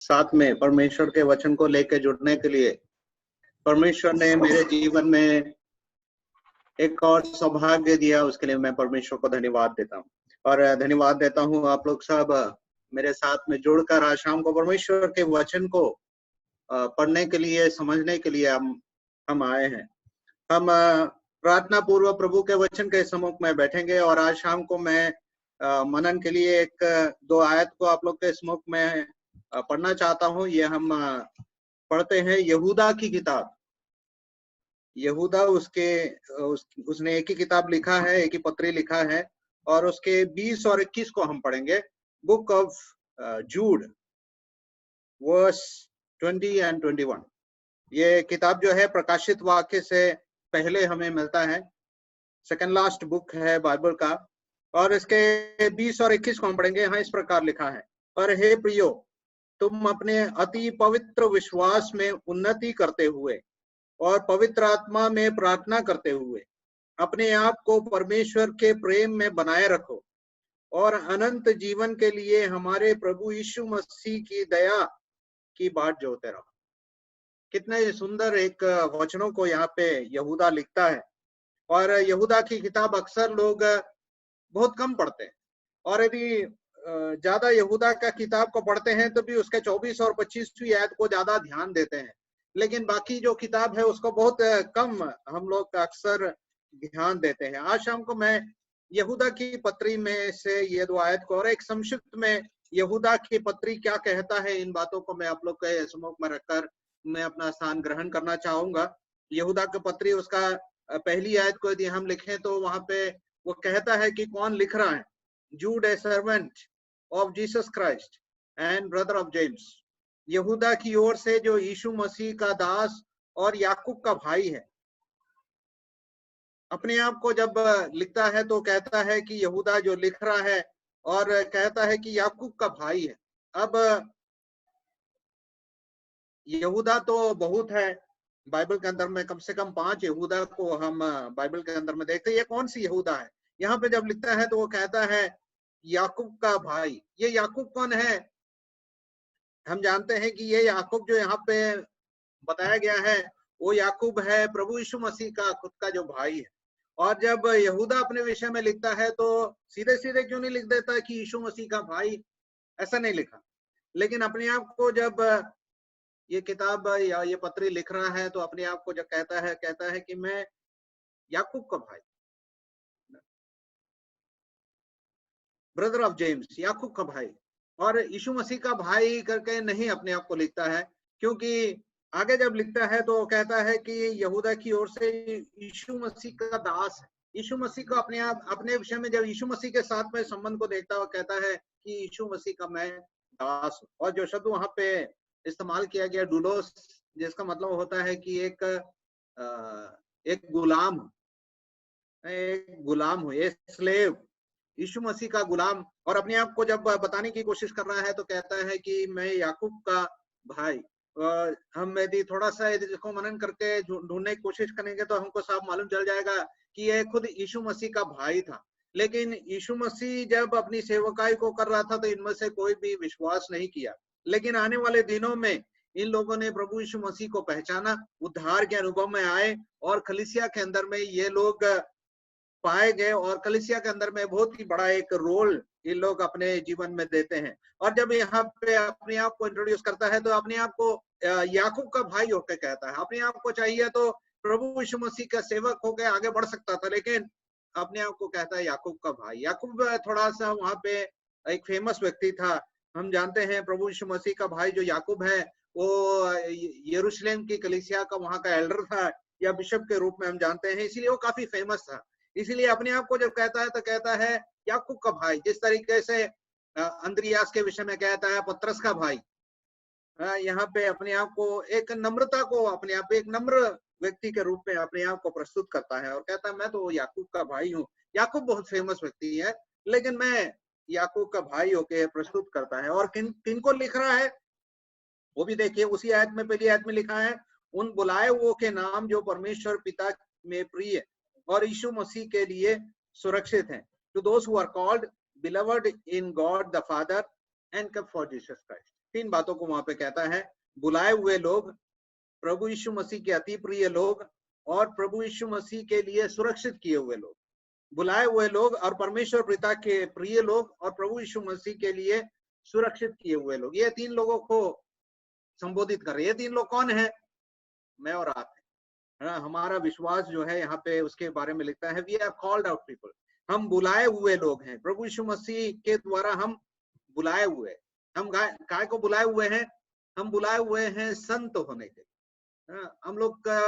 साथ में परमेश्वर के वचन को लेकर जुड़ने के लिए परमेश्वर ने मेरे जीवन में एक और सौभाग्य दिया, उसके लिए मैं परमेश्वर को धन्यवाद देता हूँ। और धन्यवाद देता हूँ आप लोग सब मेरे साथ में जुड़कर आज शाम को परमेश्वर के वचन को पढ़ने के लिए, समझने के लिए हम आए हैं। हम प्रार्थना पूर्वक प्रभु के वचन के सम्मुख में बैठेंगे और आज शाम को मैं मनन के लिए एक दो आयत को आप लोग के सम्मुख में पढ़ना चाहता हूँ। ये हम पढ़ते हैं यहूदा की किताब। यहूदा उसने एक ही किताब लिखा है, एक ही पत्री लिखा है और उसके 20 और 21 को हम पढ़ेंगे। Book of Jude verse 20 and 21। ये किताब जो है प्रकाशित वाक्य से पहले हमें मिलता है, सेकंड लास्ट बुक है बाइबल का। और इसके 20 और 21 को हम पढ़ेंगे। यहाँ इस प्रकार लिखा है, पर हे प्रियो, तुम अपने अति पवित्र विश्वास में उन्नति करते हुए और पवित्र आत्मा में प्रार्थना करते हुए अपने आप को परमेश्वर के प्रेम में बनाए रखो और अनंत जीवन के लिए हमारे प्रभु यीशु मसीह की दया की बाट जोते रहो। कितने सुंदर एक वचनों को यहाँ पे यहूदा लिखता है। और यहूदा की किताब अक्सर लोग बहुत कम पढ़ते हैं, और यदि ज्यादा यहूदा का किताब को पढ़ते हैं तो भी उसके 24 और 25वीं आयत को ज्यादा ध्यान देते हैं, लेकिन बाकी जो किताब है उसको बहुत कम हम लोग अक्सर ध्यान देते हैं। आज शाम को मैं यहूदा की पत्री में से ये दो आयत को और एक संक्षिप्त में यहूदा की पत्री क्या कहता है, इन बातों को मैं आप लोग के सम्मुख में रखकर मैं अपना स्थान ग्रहण करना चाहूंगा। यहूदा की पत्री उसका पहली आयत को यदि हम लिखें तो वहां पे वो कहता है कि कौन लिख रहा है। Jude a servant of Jesus Christ and brother of James. यहूदा की ओर से जो यीशु मसीह का दास और याकूब का भाई है। अपने आप को जब लिखता है तो कहता है कि यहूदा जो लिख रहा है, और कहता है कि याकूब का भाई है। अब यहूदा तो बहुत है बाइबल के अंदर में, कम से कम 5 यहूदा को हम बाइबल के अंदर में देखते हैं। ये कौन सी यहूदा है? यहाँ पे जब लिखता है तो वो कहता है याकूब का भाई। ये याकूब कौन है? हम जानते हैं कि ये याकूब जो यहाँ पे बताया गया है वो याकूब है प्रभु यीशु मसीह का खुद का जो भाई है। और जब यहूदा अपने विषय में लिखता है तो सीधे सीधे क्यों नहीं लिख देता कि यीशु मसीह का भाई? ऐसा नहीं लिखा, लेकिन अपने आप को जब ये किताब या ये पत्री लिख रहा है तो अपने आप को जब कहता है कि मैं याकूब का भाई, ब्रदर ऑफ जेम्स, याकूब का भाई। और यीशु मसीह का भाई करके नहीं अपने आप को लिखता है, क्योंकि आगे जब लिखता है तो कहता है कि यहूदा की ओर से यीशु मसीह का दास है। यीशु मसीह को अपने विषय में जब यीशु मसीह के साथ में संबंध को देखता हुआ कहता है कि यीशु मसीह का मैं दास हूँ। और जो शब्द वहां पे इस्तेमाल किया गया डूलोस, जिसका मतलब होता है कि एक गुलाम हो, एक स्लेव, यीशु मसीह का गुलाम। और अपने आप को जब बताने की कोशिश कर रहा है तो कहता है कि मैं याकूब का भाई। हम यदि थोड़ा सा इसको मनन करके ढूंढने की कोशिश करेंगे तो हमको साफ मालूम चल जाएगा कि ये खुद यीशु मसीह का भाई था। लेकिन यीशु मसीह जब अपनी सेवकाई को कर रहा था तो इनमें से कोई भी विश्वास नहीं किया। लेकिन आने वाले दिनों में इन लोगों ने प्रभु यीशु मसीह को पहचाना, उद्धार के अनुभव में आए और कलीसिया के अंदर में ये लोग पाए गए और कलीसिया के अंदर में बहुत ही बड़ा एक रोल ये लोग अपने जीवन में देते हैं। और जब यहाँ पे अपने आप को इंट्रोड्यूस करता है तो अपने आप को याकूब का भाई होकर कहता है। अपने आप को चाहिए तो प्रभु यीशु मसीह का सेवक होकर आगे बढ़ सकता था, लेकिन अपने आप को कहता है याकूब का भाई। याकूब थोड़ा सा वहां पे एक फेमस व्यक्ति था। हम जानते हैं प्रभु यीशु मसीह का भाई जो याकूब है वो यरूशलेम की कलीसिया का वहां का एल्डर था या बिशप के रूप में हम जानते हैं, इसीलिए वो काफी फेमस था। इसीलिए अपने आप को जब कहता है तो कहता है याकूब का भाई। जिस तरीके से अंद्रियास के विषय में कहता है पतरस का भाई, यहाँ पे अपने आप को एक नम्रता को अपने आप एक नम्र व्यक्ति के रूप में अपने आप को प्रस्तुत करता है और कहता है मैं तो याकूब का भाई हूँ। याकूब बहुत फेमस व्यक्ति है, लेकिन मैं याकूब का भाई होके प्रस्तुत करता है। और किन को लिख रहा है वो भी देखिए, उसी आयत में, पहली आयत में लिखा है उन बुलाए हुओं के नाम जो परमेश्वर पिता में प्रिय और यीशु मसीह के लिए सुरक्षित हैं। To those who are called, beloved in God the Father and kept for Jesus Christ. 3 बातों को वहां पे कहता है, बुलाए हुए लोग, प्रभु यीशु मसीह के अति प्रिय लोग और प्रभु यीशु मसीह के लिए सुरक्षित किए हुए लोग। बुलाए हुए लोग और परमेश्वर पिता के प्रिय लोग और प्रभु यीशु मसीह के लिए सुरक्षित किए हुए लोग, ये 3 लोगों को संबोधित कर रहे हैं। ये 3 लोग कौन है? मैं और आप है। हमारा विश्वास जो है यहाँ पे उसके बारे में लिखता है, we are called out people, हम बुलाए हुए लोग हैं। प्रभु यीशु मसीह के द्वारा हम बुलाए हुए, हम काय को बुलाए हुए हैं? हम बुलाए हुए हैं संत होने के। हम लोग का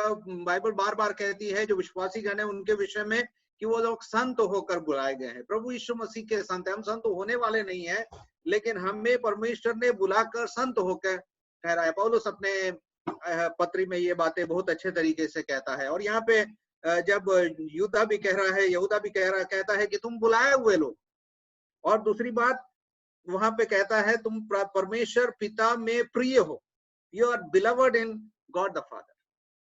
बाइबल बार बार कहती है जो विश्वासी जन है उनके विषय में कि वो लोग संत होकर बुलाए गए हैं। प्रभु यीशु मसीह के संत, हम संत होने वाले नहीं है, लेकिन हमें परमेश्वर ने बुलाकर संत होकर ठहराया। पौलुस अपने पत्री में ये बातें बहुत अच्छे तरीके से कहता है। और यहाँ पे जब यहूदा भी कह रहा है, यहूदा भी कहता है कि तुम बुलाए हुए लोग। और दूसरी बात वहां पे कहता है तुम परमेश्वर पिता में प्रिय हो, you are beloved in God the Father.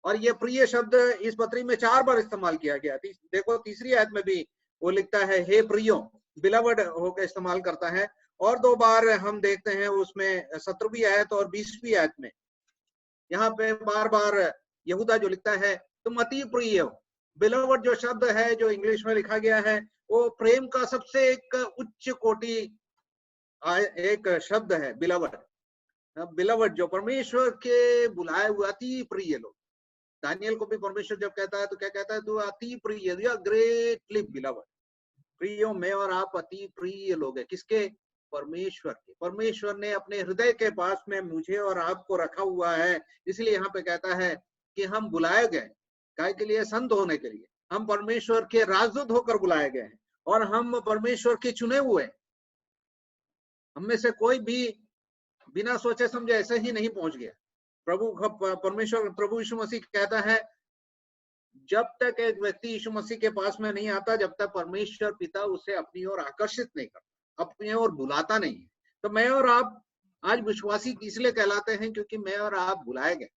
और ये प्रिय शब्द इस पत्री में 4 बार इस्तेमाल किया गया। देखो तीसरी आयत में भी वो लिखता है हे प्रियो, बिलवड होकर इस्तेमाल करता है। और 2 बार हम देखते हैं उसमें 17वीं आयत और 20वीं आयत में, यहाँ पे बार बार यहूदा जो लिखता है तुम अति प्रिय हो। बिलवड जो शब्द है जो इंग्लिश में लिखा गया है वो प्रेम का सबसे एक उच्च कोटि एक शब्द है बिलवड। बिलवड जो परमेश्वर के बुलाए हुए अति प्रिय लोग। दानियल को भी परमेश्वर जब कहता है तो क्या कहता है? तू अति प्रिय, यू आर ग्रेटली बिलवड। प्रियो, मैं और आप अति प्रिय लोग हैं। किसके? परमेश्वर के। परमेश्वर ने अपने हृदय के पास में मुझे और आपको रखा हुआ है। इसलिए यहाँ पे कहता है कि हम बुलाए गए काय के लिए? संत होने के लिए। हम परमेश्वर के राजदूत होकर बुलाए गए हैं और हम परमेश्वर के चुने हुए। हम में से कोई भी बिना सोचे समझे ऐसे ही नहीं पहुंच गया। परमेश्वर प्रभु यीशु मसीह कहता है जब तक एक व्यक्ति यीशु मसीह के पास में नहीं आता, जब तक परमेश्वर पिता उसे अपनी ओर आकर्षित नहीं करता, अपनी ओर बुलाता नहीं है। तो मैं और आप आज विश्वासी इसलिए कहलाते हैं क्योंकि मैं और आप बुलाए गए।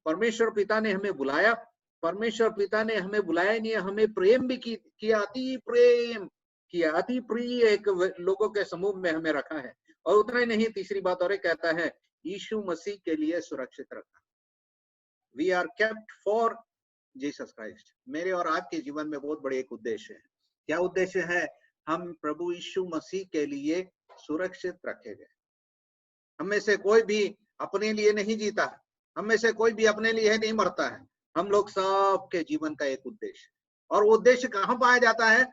परमेश्वर पिता ने हमें बुलाया। परमेश्वर पिता ने हमें बुलाया नहीं, हमें प्रेम भी किया, अति प्रेम किया, अति प्रिय एक लोगों के समूह में हमें रखा है। और उतना ही नहीं, तीसरी बात और कहता है यीशु मसीह के लिए सुरक्षित रखा। We are kept for Jesus Christ. मेरे और आपके जीवन में बहुत बड़े एक उद्देश्य है। क्या उद्देश्य है? हम प्रभु यीशु मसीह के लिए सुरक्षित रखे गए। हम में से कोई भी अपने लिए नहीं जीता है, हम में से कोई भी अपने लिए नहीं मरता है। हम लोग सबके जीवन का एक उद्देश्य, और वो उद्देश्य कहाँ पाया जाता है?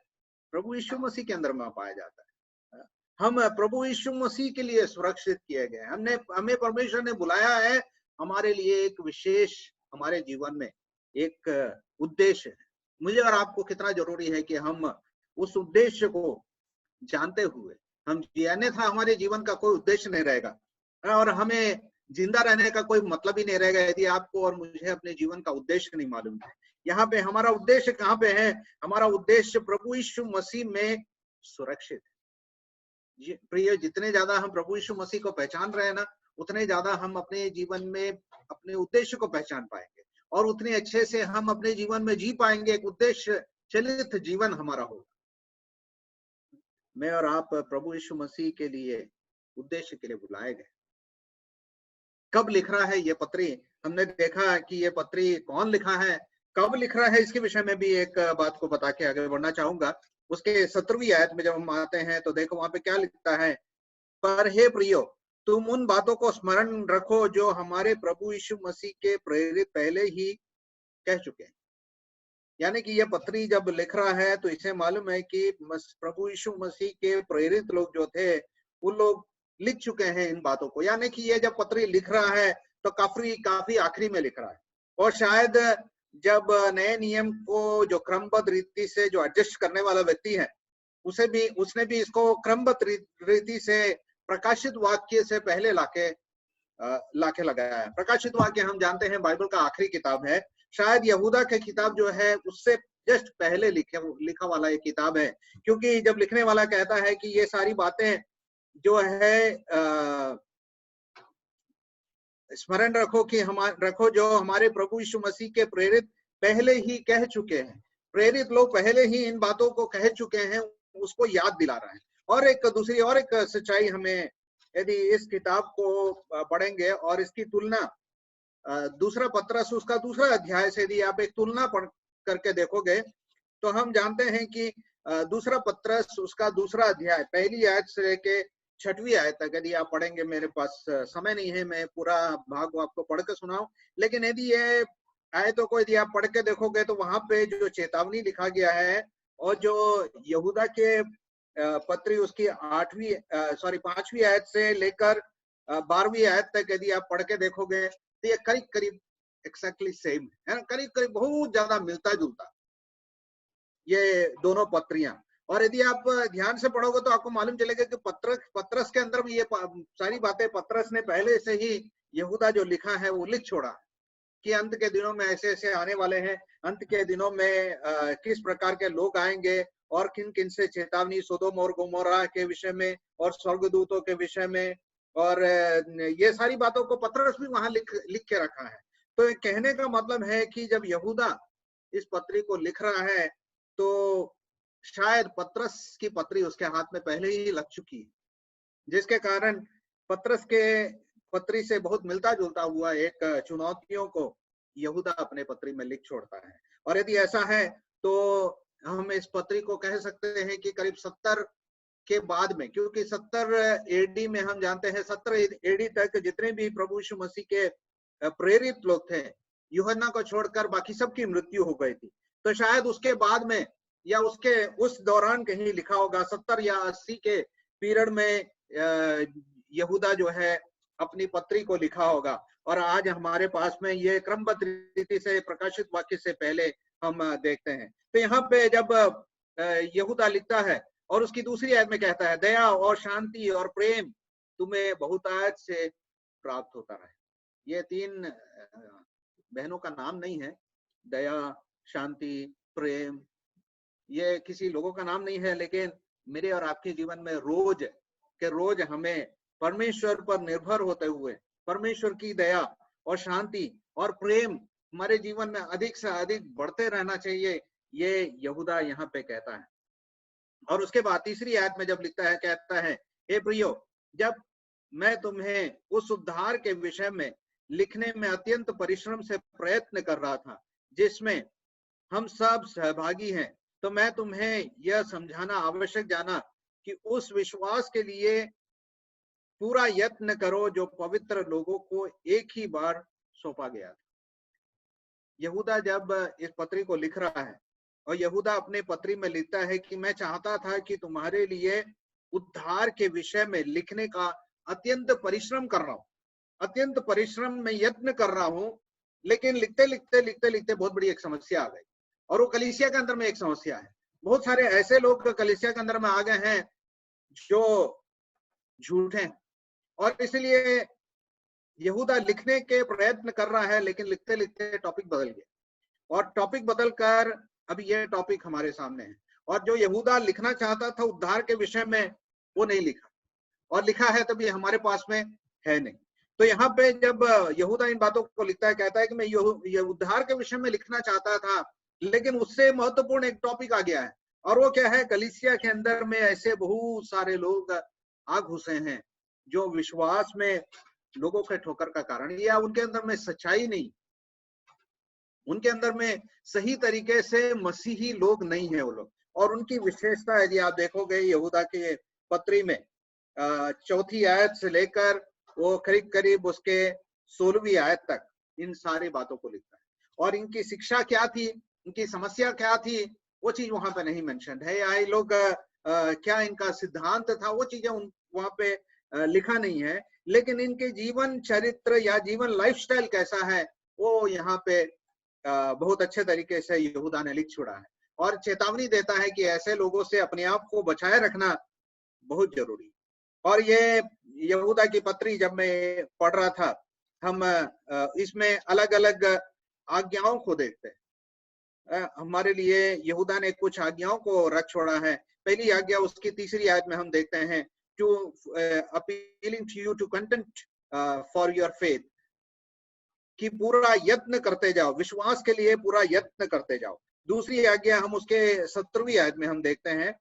प्रभु यीशु मसीह के अंदर में पाया जाता है। हम प्रभु यीशु मसीह के लिए सुरक्षित किए गए। हमें परमेश्वर ने बुलाया है, हमारे लिए एक विशेष, हमारे जीवन में एक उद्देश्य है। मुझे और आपको कितना जरूरी है कि हम उस उद्देश्य को जानते हुए हम जिए, अन्यथा हमारे जीवन का कोई उद्देश्य नहीं रहेगा और हमें जिंदा रहने का कोई मतलब ही नहीं रहेगा यदि आपको और मुझे अपने जीवन का उद्देश्य नहीं मालूम है। यहाँ पे हमारा उद्देश्य कहाँ पे है? हमारा उद्देश्य प्रभु यीशु मसीह में सुरक्षित है। प्रिय, जितने ज्यादा हम प्रभु यीशु मसीह को पहचान रहे हैं ना, उतने ज्यादा हम अपने जीवन में अपने उद्देश्य को पहचान पाएंगे और उतने अच्छे से हम अपने जीवन में जी पाएंगे। एक उद्देश्य चलित जीवन हमारा होगा। मैं और आप प्रभु यीशु मसीह के लिए उद्देश्य के लिए बुलाए गए। कब लिख रहा है ये पत्री? हमने देखा कि ये पत्री कौन लिखा है, कब लिख रहा है, इसके विषय में भी एक बात को बता के आगे बढ़ना चाहूंगा। उसके 17वीं आयत में जब हम आते हैं तो देखो वहां पे क्या लिखता है, पर हे प्रियो, तुम उन बातों को स्मरण रखो जो हमारे प्रभु यीशु मसीह के प्रेरित पहले ही कह चुके हैं। यानी कि ये पत्री जब लिख रहा है तो इसे मालूम है कि प्रभु यीशु मसीह के प्रेरित लोग जो थे वो लोग लिख चुके हैं इन बातों को। यानी कि ये जब पत्री लिख रहा है तो काफी आखिरी में लिख रहा है, और शायद जब नए नियम को जो क्रमबद्ध रीति से जो एडजस्ट करने वाला व्यक्ति है उसने भी इसको क्रमबद्ध रीति से प्रकाशित वाक्य से पहले लाके लगाया है। प्रकाशित वाक्य हम जानते हैं बाइबल का आखिरी किताब है। शायद यहूदा की किताब जो है उससे जस्ट पहले लिखा वाला ये किताब है, क्योंकि जब लिखने वाला कहता है कि ये सारी बातें जो है स्मरण रखो कि रखो जो हमारे प्रभु यीशु मसीह के प्रेरित पहले ही कह चुके हैं। प्रेरित लोग पहले ही इन बातों को कह चुके हैं, उसको याद दिला रहा है। और एक दूसरी और एक सच्चाई हमें यदि इस किताब को पढ़ेंगे और इसकी तुलना दूसरा पत्रस उसका दूसरा अध्याय से यदि आप एक तुलना पढ़ करके देखोगे तो हम जानते हैं कि दूसरा पत्रस उसका दूसरा अध्याय पहली आयत से लेके 6वीं आयत तक यदि आप पढ़ेंगे, मेरे पास समय नहीं है मैं पूरा भाग आपको पढ़ के सुनाऊं, लेकिन यदि ये आयतों को यदि आप पढ़ के देखोगे तो वहां पे जो चेतावनी लिखा गया है और जो यहूदा के पत्री उसकी 5वीं आयत से लेकर 12वीं आयत तक यदि आप पढ़ के देखोगे तो ये करीब करीब एक्जैक्टली सेम है ना, करीब करीब बहुत ज्यादा मिलता जुलता ये दोनों पत्रियां। और यदि आप ध्यान से पढ़ोगे तो आपको मालूम चलेगा कि पत्रस के अंदर भी ये सारी बातें पत्रस ने पहले से ही यहूदा जो लिखा है वो लिख छोड़ा कि अंत के दिनों में ऐसे ऐसे आने वाले हैं, अंत के दिनों में किस प्रकार के लोग आएंगे और किन किन से चेतावनी सोदोम और गोमोरा के विषय में और स्वर्गदूतों के विषय में, और ये सारी बातों को पत्रस भी वहां लिख के रखा है। तो कहने का मतलब है कि जब यहूदा इस पत्री को लिख रहा है तो शायद पत्रस की पत्री उसके हाथ में पहले ही लग चुकी है, जिसके कारण पत्रस के पत्री से बहुत मिलता जुलता हुआ एक चुनौतियों को यहूदा अपने पत्री में लिख छोड़ता है। और यदि ऐसा है तो हम इस पत्री को कह सकते हैं कि करीब 70 के बाद में, क्योंकि 70 एडी में हम जानते हैं 70 एडी तक जितने भी प्रभु यीशु मसीह के प्रेरित लोग थे यूहन्ना को छोड़कर बाकी सबकी मृत्यु हो गई थी। तो शायद उसके बाद में या उसके उस दौरान कहीं लिखा होगा 70 या 80 के पीरियड में यहूदा जो है अपनी पत्री को लिखा होगा। और आज हमारे पास में ये क्रमबद्ध रीति से प्रकाशित वाक्य से पहले हम देखते हैं। तो यहाँ पे जब यहूदा लिखता है और उसकी दूसरी आयत में कहता है दया और शांति और प्रेम तुम्हें बहुतायत से प्राप्त होता है। ये 3 बहनों का नाम नहीं है, दया शांति प्रेम, ये किसी लोगों का नाम नहीं है, लेकिन मेरे और आपके जीवन में रोज के रोज हमें परमेश्वर पर निर्भर होते हुए परमेश्वर की दया और शांति और प्रेम हमारे जीवन में अधिक से अधिक बढ़ते रहना चाहिए, ये यहूदा यहाँ पे कहता है। और उसके बाद तीसरी आयत में जब लिखता है, कहता है हे प्रियो, जब मैं तुम्हें उस उद्धार के विषय में लिखने में अत्यंत परिश्रम से प्रयत्न कर रहा था जिसमें हम सब सहभागी हैं, तो मैं तुम्हें यह समझाना आवश्यक जाना कि उस विश्वास के लिए पूरा यत्न करो जो पवित्र लोगों को एक ही बार सौंपा गया था। यहूदा जब इस पत्री को लिख रहा है और यहूदा अपने पत्री में लिखता है कि मैं चाहता था कि तुम्हारे लिए उद्धार के विषय में लिखने का अत्यंत परिश्रम कर रहा हूं, अत्यंत परिश्रम में यत्न कर रहा हूं, लेकिन लिखते लिखते बहुत बड़ी एक समस्या आ गई। और वो कलीसिया के अंदर में एक समस्या है। बहुत सारे ऐसे लोग कलीसिया के अंदर में आ गए हैं जो झूठे हैं, और इसलिए यहूदा लिखने के प्रयत्न कर रहा है, लेकिन लिखते लिखते टॉपिक बदल गया और टॉपिक बदलकर अभी ये टॉपिक हमारे सामने है। और जो यहूदा लिखना चाहता था उद्धार के विषय में वो नहीं लिखा, और लिखा है तभी हमारे पास में है नहीं। तो यहाँ पे जब यहूदा इन बातों को लिखता है, कहता है कि मैं ये उद्धार के विषय में लिखना चाहता था, लेकिन उससे महत्वपूर्ण एक टॉपिक आ गया है, और वो क्या है, कलीसिया के अंदर में ऐसे बहुत सारे लोग आ घुसे हैं जो विश्वास में लोगों के ठोकर का कारण, या उनके अंदर में सच्चाई नहीं, उनके अंदर में सही तरीके से मसीही लोग नहीं है वो लोग। और उनकी विशेषता यदि आप देखोगे यहूदा के पत्री में 4वीं आयत से लेकर वो करीब करीब उसके 16वीं आयत तक इन सारी बातों को लिखता है। और इनकी शिक्षा क्या थी, इनकी समस्या क्या थी, वो चीज वहां पे नहीं मेंशन है। या ये लोग क्या इनका सिद्धांत था, वो चीजें वहां पे लिखा नहीं है, लेकिन इनके जीवन चरित्र या जीवन लाइफस्टाइल कैसा है वो यहाँ पे बहुत अच्छे तरीके से यहूदा ने लिख छोड़ा है, और चेतावनी देता है कि ऐसे लोगों से अपने आप को बचाए रखना बहुत जरूरी। और ये यहूदा की पत्री जब मैं पढ़ रहा था, हम इसमें अलग अलग आज्ञाओं को देखते हैं। हमारे लिए यहूदा ने कुछ आज्ञाओं को रख छोड़ा है। पहली आज्ञा उसकी 3री आयत में हम देखते हैं, to appealing to you to contend for your faith, कि पूरा यत्न करते जाओ, विश्वास के लिए पूरा यत्न करते जाओ। दूसरी आज्ञा हम उसके 17वीं आयत में हम देखते हैं,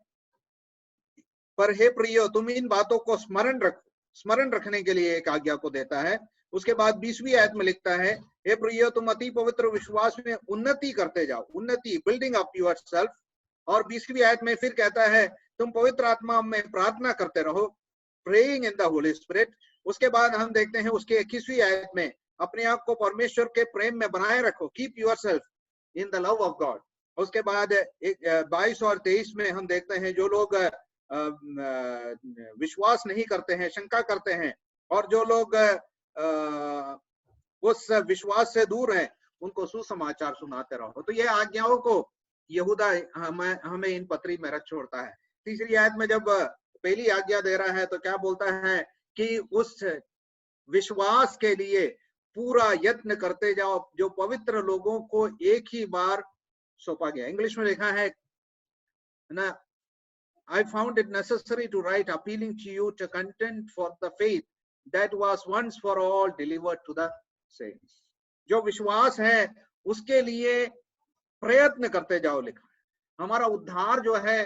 पर हे प्रियो तुम इन बातों को स्मरण रखो स्मरण रखने के लिए एक आज्ञा को देता है। उसके बाद 20वीं आयत में लिखता है, हे प्रियो तुम अति पवित्र विश्वास में उन्नति करते जाओ, उन्नति, बिल्डिंग अप योरसेल्फ। और 20वीं आयत में फिर कहता है तुम पवित्र आत्मा में प्रार्थना करते रहो, praying in the Holi spirit. उसके बाद हम देखते हैं उसके 21वीं आयत में, अपने आप को परमेश्वर के प्रेम में बनाए रखो, keep yourself in the love of God. उसके बाद 22 और 23 में हम देखते हैं जो लोग विश्वास नहीं करते हैं, शंका करते हैं, और जो लोग उस विश्वास से दूर हैं, उनको सुसमाचार सुनाते रहो। तो ये आज्ञाओं को यहूदा हमें इन पत्री में रख छोड़ता है। तीसरी आयत में जब पहली आज्ञा दे रहा है तो क्या बोलता है कि उस विश्वास के लिए पूरा यत्न करते जाओ जो पवित्र लोगों को एक ही बार सौंपा गया। इंग्लिश में लिखा है ना, I found it necessary to write appealing to you to contend for the faith that was once for all delivered to the saints। जो विश्वास है उसके लिए प्रयत्न करते जाओ लिखा है। हमारा उद्धार जो है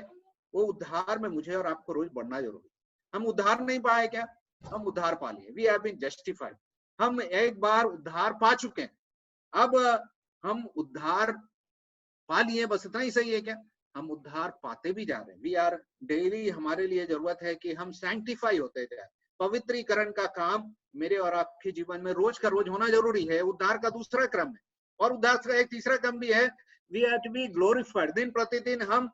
वो उद्धार में मुझे और आपको रोज बढ़ना जरूरी। हम उद्धार नहीं पाए क्या? हम उद्धार पा लिए, वी हैव बीन जस्टिफाइड। हम एक बार उद्धार पा चुके हैं, अब हम उद्धार पा लिए, बस इतना ही सही है क्या? हम उद्धार पाते भी जा रहे हैं। वी आर डेली, हमारे लिए जरूरत है कि हम सैंक्टिफाई होते जाए। पवित्रीकरण का काम मेरे और आपके जीवन में रोज का रोज होना जरूरी है। उद्धार का दूसरा क्रम है, और उद्धार का एक तीसरा क्रम भी है, we have to be glorified. दिन प्रतिदिन हम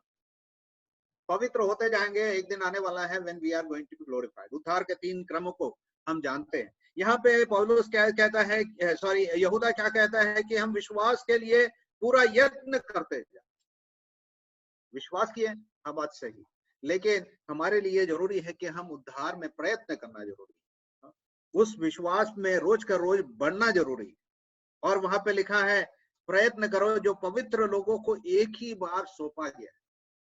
पवित्र होते जाएंगे। एक दिन आने वाला है when we are going to be glorified. उद्धार के 3 क्रमों को हम जानते हैं। यहाँ पे पौलुस क्या कहता है, सॉरी यहूदा क्या कहता है कि हम विश्वास के लिए पूरा यत्न करते जाए। विश्वास किए, हाँ बात सही, लेकिन हमारे लिए जरूरी है कि हम उद्धार में प्रयत्न करना जरूरी है। उस विश्वास में रोज का रोज बढ़ना जरूरी है। और वहां पे लिखा है प्रयत्न करो जो पवित्र लोगों को एक ही बार सौंपा गया है।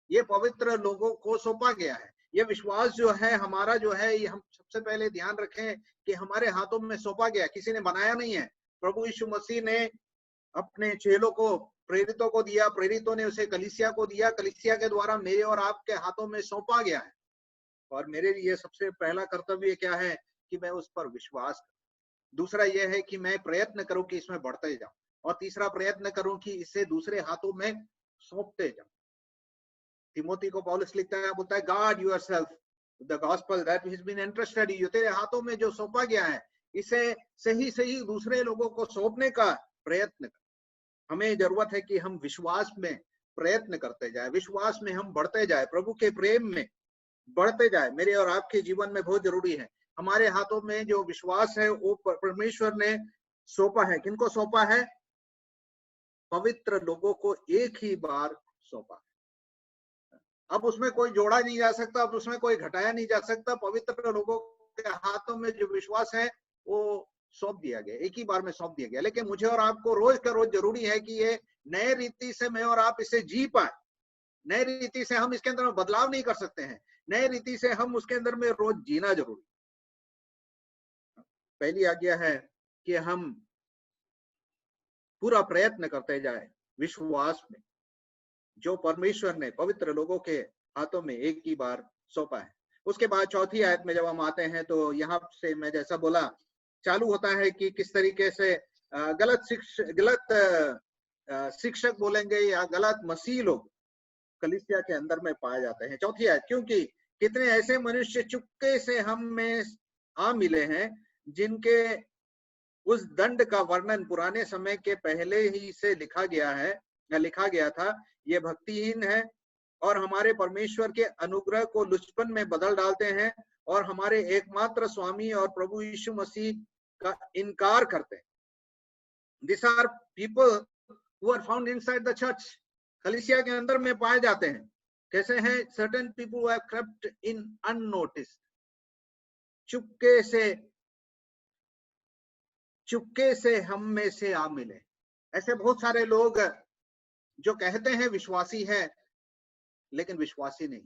ये पवित्र लोगों को सौंपा गया है। ये विश्वास जो है हमारा जो है, ये हम सबसे पहले ध्यान रखें कि हमारे हाथों में सौंपा गया, किसी ने बनाया नहीं है। प्रभु यीशु मसीह ने अपने चेलों को, प्रेरितों को दिया, प्रेरितों ने उसे कलीसिया को दिया, कलीसिया के द्वारा मेरे और आपके हाथों में सौंपा गया है। और मेरे लिए सबसे पहला कर्तव्य क्या है कि मैं उस पर विश्वास करूं। दूसरा यह है कि मैं प्रयत्न करूं कि इसमें बढ़ते जाऊं, और तीसरा प्रयत्न करूं कि इसे दूसरे हाथों में सौंपते जाऊं। तिमोथी को पौलुस लिखता है, बोलता है guard yourself the gospel that has been entrusted you. तेरे हाथों में जो सौंपा गया है इसे सही सही दूसरे लोगों को सौंपने का प्रयत्न कर। हमें जरूरत है कि हम विश्वास में प्रयत्न करते जाए, विश्वास में हम बढ़ते जाए, प्रभु के प्रेम में बढ़ते जाए। मेरे और आपके जीवन में बहुत जरूरी है। हमारे हाथों में जो विश्वास है वो परमेश्वर ने सौंपा है। किनको सौंपा है? पवित्र लोगों को एक ही बार सौंपा है। अब उसमें कोई जोड़ा नहीं जा सकता, अब उसमें कोई घटाया नहीं जा सकता। पवित्र लोगों के हाथों में जो विश्वास है वो सौंप दिया गया, एक ही बार में सौंप दिया गया। लेकिन मुझे और आपको रोज का रोज जरूरी है कि ये नए रीति से मैं और आप इसे जी पाए। नए रीति से हम इसके अंदर में बदलाव नहीं कर सकते हैं, नए रीति से हम उसके अंदर में रोज जीना जरूरी। पहली आज्ञा है कि हम पूरा प्रयत्न करते जाए विश्वास में, जो परमेश्वर ने पवित्र लोगों के हाथों में एक ही बार सौंपा है। उसके बाद चौथी आयत में जब हम आते हैं तो यहाँ से मैं जैसा बोला चालू होता है कि किस तरीके से गलत शिक्षक बोलेंगे या गलत मसीह लोग कलीसिया के अंदर में पाए जाते हैं। चौथी आयत, क्योंकि कितने ऐसे मनुष्य चुपके से हम में आ मिले हैं जिनके उस दंड का वर्णन पुराने समय के पहले ही से लिखा गया था। ये भक्तिहीन है और हमारे परमेश्वर के अनुग्रह को लुचपन में बदल डालते हैं और हमारे एकमात्र स्वामी और प्रभु यीशु मसीह का इनकार करते हैं। These are people who are found inside the church। कलीसिया के अंदर में पाए जाते हैं। कैसे हैं? Certain people who have crept in unnoticed। चुपके से हम में से आ मिले। ऐसे बहुत सारे लोग जो कहते हैं विश्वासी है लेकिन विश्वासी नहीं,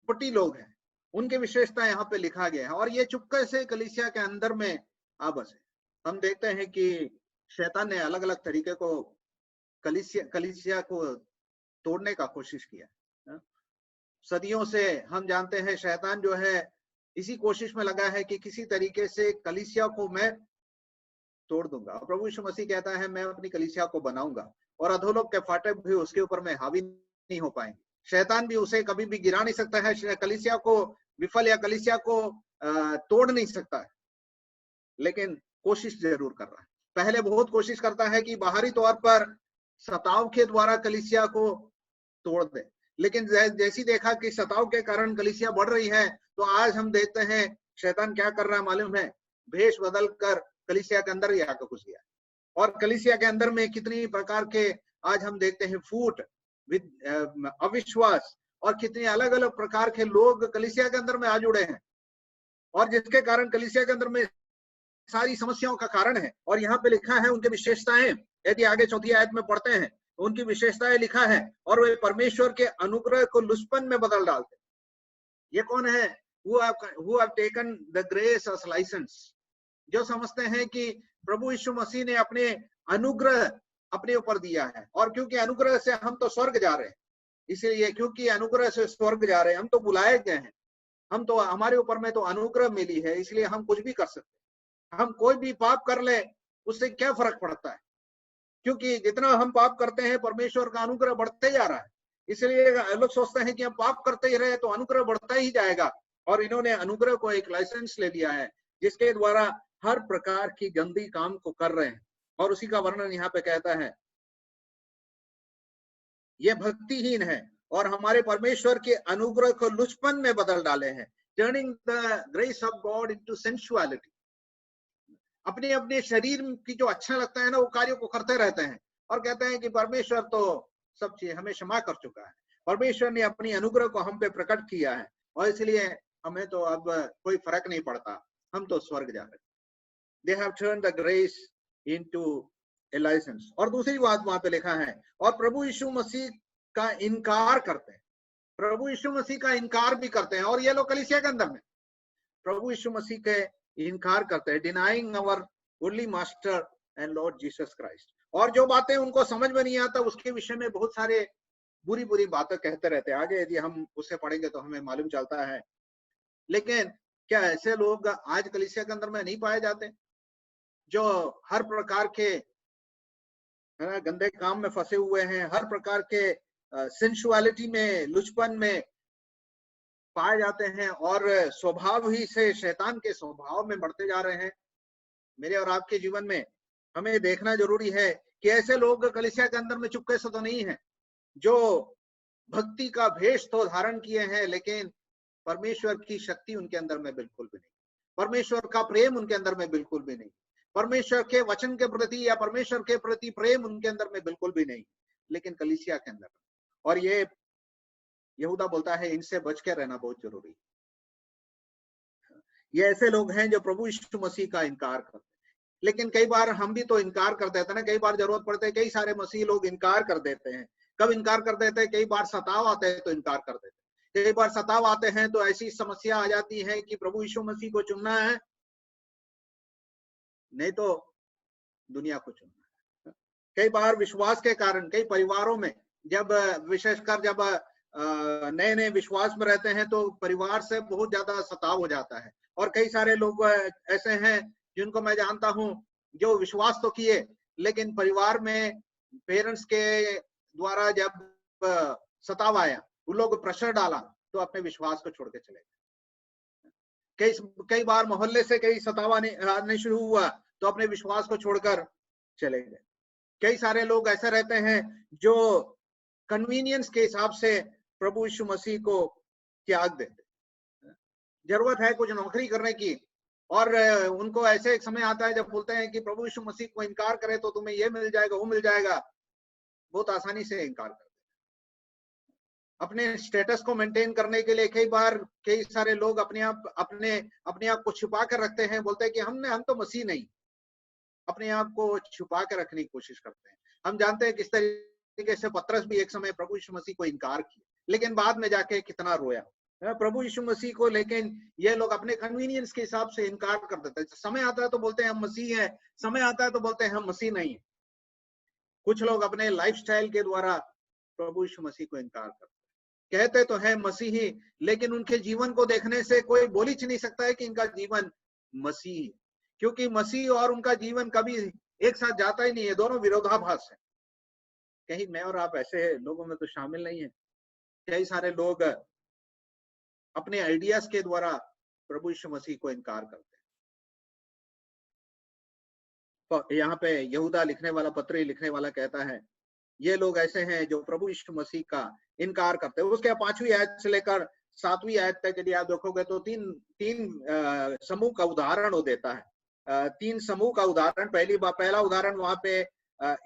पटी लोग हैं। उनकी विशेषता यहाँ पे लिखा गया है और ये चुपके से कलीसिया के अंदर में आ बसे। हम देखते हैं कि शैतान ने अलग अलग तरीके को कलीसिया को तोड़ने का कोशिश किया। सदियों से हम जानते हैं शैतान जो है इसी कोशिश में लगा है कि किसी तरीके से कलीसिया को मैं तोड़ दूंगा। प्रभु यीशु मसीह कहता है मैं अपनी कलीसिया को बनाऊंगा और अधोलोक के फाटक भी उसके ऊपर में हावी नहीं हो पाएंगे। शैतान भी उसे कभी भी गिरा नहीं सकता है, कलीसिया को विफल या कलीसिया को तोड़ नहीं सकता है, लेकिन कोशिश जरूर कर रहा है। पहले बहुत कोशिश करता है कि बाहरी तौर पर सताव के द्वारा कलीसिया को तोड़ दे, लेकिन जैसी देखा कि सताव के कारण कलीसिया बढ़ रही है, तो आज हम देखते हैं शैतान क्या कर रहा है मालूम है, भेष बदल कर कलीसिया के अंदर ही आकर घुस गया। और कलीसिया के अंदर में कितनी प्रकार के आज हम देखते हैं फूट, अविश्वास और कितने अलग अलग प्रकार के लोग कलीसिया के अंदर में आ जुड़े हैं, और जिसके कारण कलीसिया के अंदर में सारी समस्याओं का कारण है। और यहाँ पे लिखा है उनके विशेषताएं, यदि आगे चौथी आयत में पढ़ते हैं उनकी विशेषताएं लिखा है, और वे परमेश्वर के अनुग्रह को लुस्पन में बदल डालते। ये कौन है? who have taken the grace as license, जो समझते हैं कि प्रभु यीशु मसीह ने अपने अनुग्रह अपने ऊपर दिया है, और क्योंकि अनुग्रह से हम तो स्वर्ग जा रहे हैं, इसलिए क्योंकि अनुग्रह से स्वर्ग जा रहे हैं, हम तो बुलाए गए हैं, हम तो हमारे ऊपर में तो अनुग्रह मिली है, इसलिए हम कुछ भी कर सकते हैं। हम कोई भी पाप कर ले उससे क्या फर्क पड़ता है, क्योंकि जितना हम पाप करते हैं परमेश्वर का अनुग्रह बढ़ते जा रहा है। इसलिए लोग सोचते हैं कि हम पाप करते ही रहे तो अनुग्रह बढ़ता ही जाएगा, और इन्होंने अनुग्रह को एक लाइसेंस ले लिया है जिसके द्वारा हर प्रकार की गंदी काम को कर रहे हैं। और उसी का वर्णन यहाँ पे कहता है, ये भक्तिहीन है और हमारे परमेश्वर के अनुग्रह को लुचपन में बदल डाले हैं, turning the grace of God into sensuality. अपने अपने शरीर की जो अच्छा लगता है ना वो कार्यों को करते रहते हैं, और कहते हैं कि परमेश्वर तो सब चीज हमें क्षमा कर चुका है, परमेश्वर ने अपनी अनुग्रह को हम पे प्रकट किया है, और इसलिए हमें तो अब कोई फर्क नहीं पड़ता, हम तो स्वर्ग जा रहे हैं। They have turned the grace into a license। और दूसरी बात वहां पे लिखा है, और प्रभु यीशु मसीह का इनकार करते हैं, प्रभु यीशु मसीह का इनकार भी करते हैं। और ये लोग कलीसिया के अंदर में प्रभु यीशु मसीह के इनकार करते हैं, denying our only master and Lord Jesus Christ. और जो बातें उनको समझ में नहीं आता उसके विषय में बहुत सारे बुरी बुरी बातें कहते रहते हैं। आगे यदि हम उससे पढ़ेंगे तो हमें मालूम चलता है। लेकिन क्या ऐसे लोग आज कलीसिया के अंदर में नहीं पाए जाते, जो हर प्रकार के गंदे काम में फंसे हुए हैं, हर प्रकार के सेंसुअलिटी में, लुचपन में पाए जाते हैं, और स्वभाव ही से शैतान के स्वभाव में बढ़ते जा रहे हैं? मेरे और आपके जीवन में हमें देखना जरूरी है कि ऐसे लोग कलीसिया के अंदर में चुपके से तो नहीं है, जो भक्ति का भेष तो धारण किए हैं, लेकिन परमेश्वर की शक्ति उनके अंदर में बिल्कुल भी नहीं, परमेश्वर का प्रेम उनके अंदर में बिल्कुल भी नहीं, परमेश्वर के वचन के प्रति या परमेश्वर के प्रति प्रेम उनके अंदर में बिल्कुल भी नहीं, लेकिन कलीसिया के अंदर। और ये यहूदा बोलता है इनसे बच के रहना बहुत जरूरी। ये ऐसे लोग हैं जो प्रभु यीशु मसीह का इनकार करते हैं, लेकिन कई बार हम भी तो इनकार कर देते हैं ना, कई बार जरूरत पड़ते है, कई सारे मसीह लोग इनकार कर देते हैं। कब इनकार कर देते हैं? कई बार सताव आते हैं तो इनकार कर देते हैं। कई बार सताव आते हैं तो ऐसी समस्या आ जाती है कि प्रभु यीशु मसीह को चुनना है, नहीं तो दुनिया को चुनना है। कई बार विश्वास के कारण कई परिवारों में, जब विशेषकर जब नए नए विश्वास में रहते हैं तो परिवार से बहुत ज्यादा सताव हो जाता है। और कई सारे लोग ऐसे हैं जिनको मैं जानता हूं जो विश्वास तो किए, लेकिन परिवार में पेरेंट्स के द्वारा जब सताव आया, उन लोग प्रेशर डाला तो अपने विश्वास को छोड़ के चले गए। कई बार मोहल्ले से कई सताव आने शुरू हुआ तो अपने विश्वास को छोड़कर चले गए। कई सारे लोग ऐसे रहते हैं जो कन्वीनियंस के हिसाब से प्रभु यीशु मसीह को त्याग देते। जरूरत है कुछ नौकरी करने की, और उनको ऐसे एक समय आता है जब बोलते हैं कि प्रभु यीशु मसीह को इनकार करे तो तुम्हें ये मिल जाएगा वो मिल जाएगा, बहुत आसानी से इनकार करते। अपने स्टेटस को मेंटेन करने के लिए कई बार कई सारे लोग अपने आप को छुपा कर रखते हैं, बोलते हैं कि हम तो मसीह नहीं, अपने आप को छुपा कर रखने की कोशिश करते हैं। हम जानते हैं किस तरीके से पतरस भी एक समय प्रभु यीशु मसीह को इनकार किया, लेकिन बाद में जाके कितना रोया प्रभु यीशु मसीह को। लेकिन ये लोग अपने कन्वीनियंस के हिसाब से इनकार कर देते हैं। समय आता है तो बोलते हैं हम मसीह हैं, समय आता है तो बोलते हैं हम मसीह नहीं है। कुछ लोग अपने लाइफस्टाइल के द्वारा प्रभु यीशु मसीह को इनकार करते हैं। कहते तो है मसीही, लेकिन उनके जीवन को देखने से कोई बोल ही नहीं सकता है कि इनका जीवन मसीही, क्योंकि मसीह और उनका जीवन कभी एक साथ जाता ही नहीं है, दोनों विरोधाभास है। कहीं मैं और आप ऐसे लोगों में तो शामिल नहीं है। कई सारे लोग अपने आइडियाज के द्वारा प्रभु यीशु मसीह को इनकार करते हैं। तो यहाँ पे यहूदा लिखने वाला, पत्री लिखने वाला कहता है, ये लोग ऐसे हैं जो प्रभु यीशु मसीह का इनकार करते हैं। उसके 5वीं आयत से लेकर 7वीं आयत तक यदि आप देखोगे तो तीन समूह का उदाहरण वो देता है। 3 समूह का उदाहरण, पहला उदाहरण वहां पे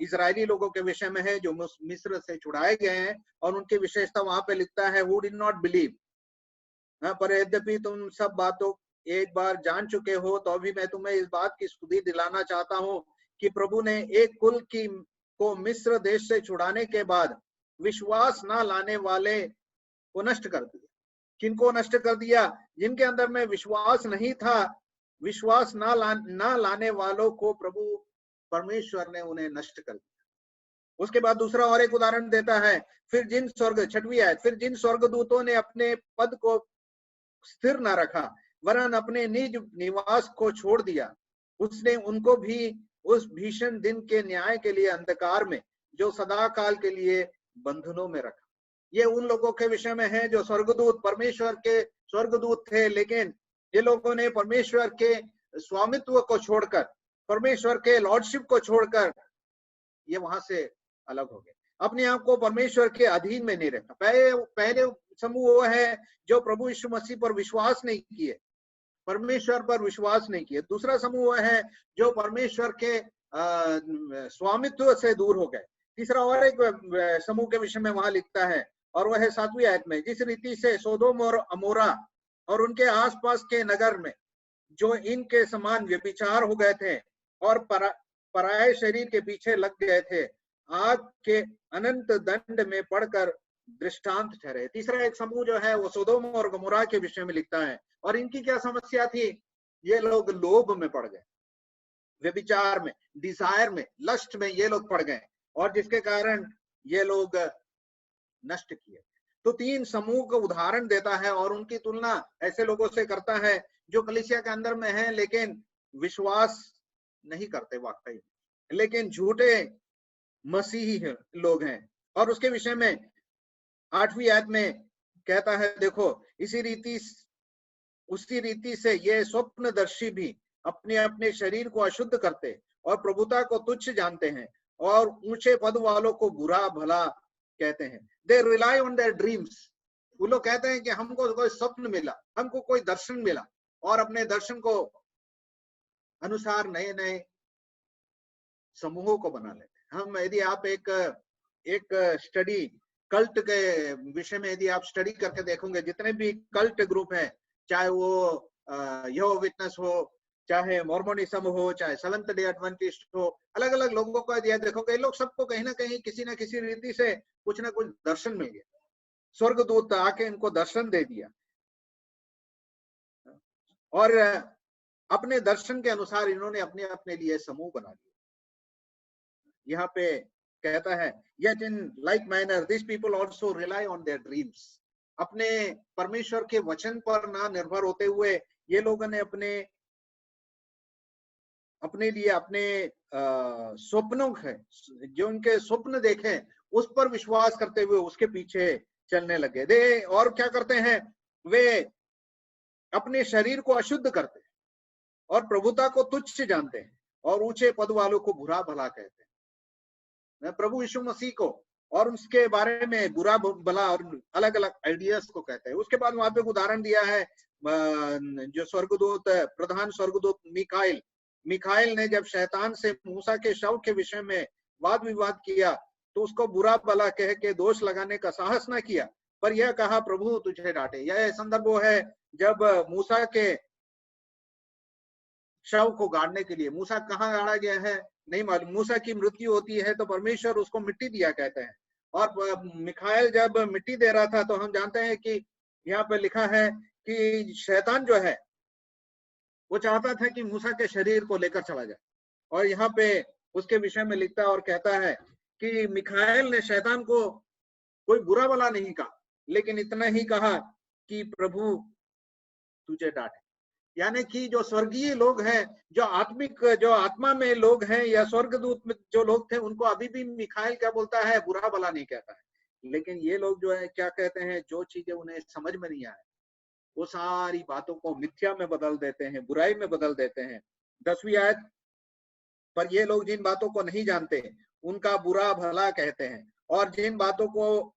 इजरायली लोगों के विषय में है जो मिस्र से छुड़ाए गए हैं, और उनकी विशेषता वहां पे लिखता है, who did not believe। पर यद्यपि तुम सब बातों एक बार जान चुके हो, तो अभी मैं तुम्हें इस बात की स्तुति दिलाना चाहता हूँ कि प्रभु ने एक कुल को मिस्र देश से छुड़ाने के बाद विश्वास न लाने वाले को नष्ट कर दिया। किनको नष्ट कर दिया? जिनके अंदर में विश्वास नहीं था। विश्वास न लाने वालों को प्रभु परमेश्वर ने उन्हें नष्ट कर दिया। उसके बाद दूसरा और एक उदाहरण देता है, फिर जिन 6वीं आयत, फिर जिन स्वर्गदूतों ने अपने पद को स्थिर न रखा वरन अपने निज निवास को छोड़ दिया, उसने उनको भी उस भीषण दिन के न्याय के लिए अंधकार में जो सदा काल के लिए बंधनों में रखा। ये उन लोगों के विषय में है जो स्वर्गदूत, परमेश्वर के स्वर्गदूत थे, लेकिन ये लोगों ने परमेश्वर के स्वामित्व को छोड़कर, परमेश्वर के लॉर्डशिप को छोड़कर ये वहां से अलग हो गए, अपने आप को परमेश्वर के अधीन में नहीं रखा। पहले समूह वो है जो प्रभु यीशु मसीह पर विश्वास नहीं किए, परमेश्वर पर विश्वास नहीं किए। दूसरा समूह है जो परमेश्वर के स्वामित्व से दूर हो गए। तीसरा और एक समूह के विषय में वहां लिखता है, और वह है 7वीं आयत में, जिस रीति से सोदोम और अमोरा और उनके आसपास के नगर में जो इनके समान व्यभिचार हो गए थे और पराये शरीर के पीछे लग गए थे, आग के अनंत दंड में पड़कर दृष्टांत ठहरे। तीसरा एक समूह जो है वो सोदोम और गमोरा के विषय में लिखता है, और इनकी क्या समस्या थी? ये लोग लोभ में पड़ गए, व्यभिचार में, डिजायर में, लस्ट में ये लोग पड़ गए, और जिसके कारण ये लोग नष्ट किए। तो 3 समूह का उदाहरण देता है और उनकी तुलना ऐसे लोगों से करता है जो कलीसिया के अंदर में है लेकिन विश्वास नहीं करते वाकई, लेकिन झूठे मसीही लोग हैं। और उसके विषय में 8वीं आयत में कहता है, देखो उसी रीति से ये स्वप्नदर्शी भी अपने अपने शरीर को अशुद्ध करते और प्रभुता को तुच्छ जानते हैं और ऊंचे पद वालों को बुरा भला कहते हैं। They rely on their dreams. वो लोग कहते हैं कि हमको कोई स्वप्न मिला, हमको कोई दर्शन मिला, और अपने दर्शन को अनुसार नए नए समूहों को बना लेते हैं। हम यदि आप एक स्टडी कल्ट के विषय में यदि आप स्टडी करके देखोगे, जितने भी कल्ट ग्रुप हैं, चाहे वो यहोवा विटनेस हो, चाहे मॉर्मोनिज्म हो, चाहे सेवेंथ डे एडवेंटिस्ट हो, अलग अलग लोगों को यदि देखोगे, लोग सबको कहीं ना कहीं किसी न किसी रीति से कुछ ना कुछ दर्शन मिल गया, स्वर्गदूत आके इनको दर्शन दे दिया, और अपने दर्शन के अनुसार इन्होंने अपने अपने लिए समूह बना लिया। यहाँ पे कहता है, yet in like manner these people also rely on their dreams। अपने परमेश्वर के वचन पर ना निर्भर होते हुए ये लोगों ने अपने लिए अपने स्वप्नों के, जो उनके स्वप्न देखे उस पर विश्वास करते हुए उसके पीछे चलने लगे। दे और क्या करते हैं, वे अपने शरीर को अशुद्ध करते हैं और प्रभुता को तुच्छ जानते हैं और ऊंचे पद वालों को बुरा भला कहते हैं। प्रभु यीशु मसीह को और उसके बारे में बुरा भला और अलग अलग आइडियाज को कहते हैं। उसके बाद वहां पे उदाहरण दिया है, जो स्वर्गदूत, प्रधान स्वर्गदूत मिखाइल ने जब शैतान से मूसा के शव के विषय में वाद विवाद किया तो उसको बुरा भला कह के दोष लगाने का साहस न किया, पर यह कहा, प्रभु तुझे डांटे। यह संदर्भ वो है जब मूसा के शव को गाड़ने के लिए, मूसा कहाँ गाड़ा गया है नहीं मालूम, मूसा की मृत्यु होती है तो परमेश्वर उसको मिट्टी दिया कहते हैं, और मिखाइल जब मिट्टी दे रहा था तो हम जानते हैं कि यहाँ पे लिखा है कि शैतान जो है वो चाहता था कि मूसा के शरीर को लेकर चला जाए, और यहाँ पे उसके विषय में लिखता है और कहता है कि मिखाइल ने शैतान को कोई बुरा भला नहीं कहा, लेकिन इतना ही कहा कि प्रभु तुझे डांटे। यानी कि जो स्वर्गीय लोग हैं, जो आत्मिक, जो आत्मा में लोग हैं या स्वर्गदूत में जो लोग थे, उनको अभी भी मिखाइल क्या बोलता है, बुरा भला नहीं कहता है। लेकिन ये लोग जो है क्या कहते हैं, जो चीजें उन्हें समझ में नहीं आए वो सारी बातों को मिथ्या में बदल देते हैं, बुराई में बदल देते हैं। 10वीं आयत, पर ये लोग जिन बातों को नहीं जानते उनका बुरा भला कहते हैं, और जिन बातों को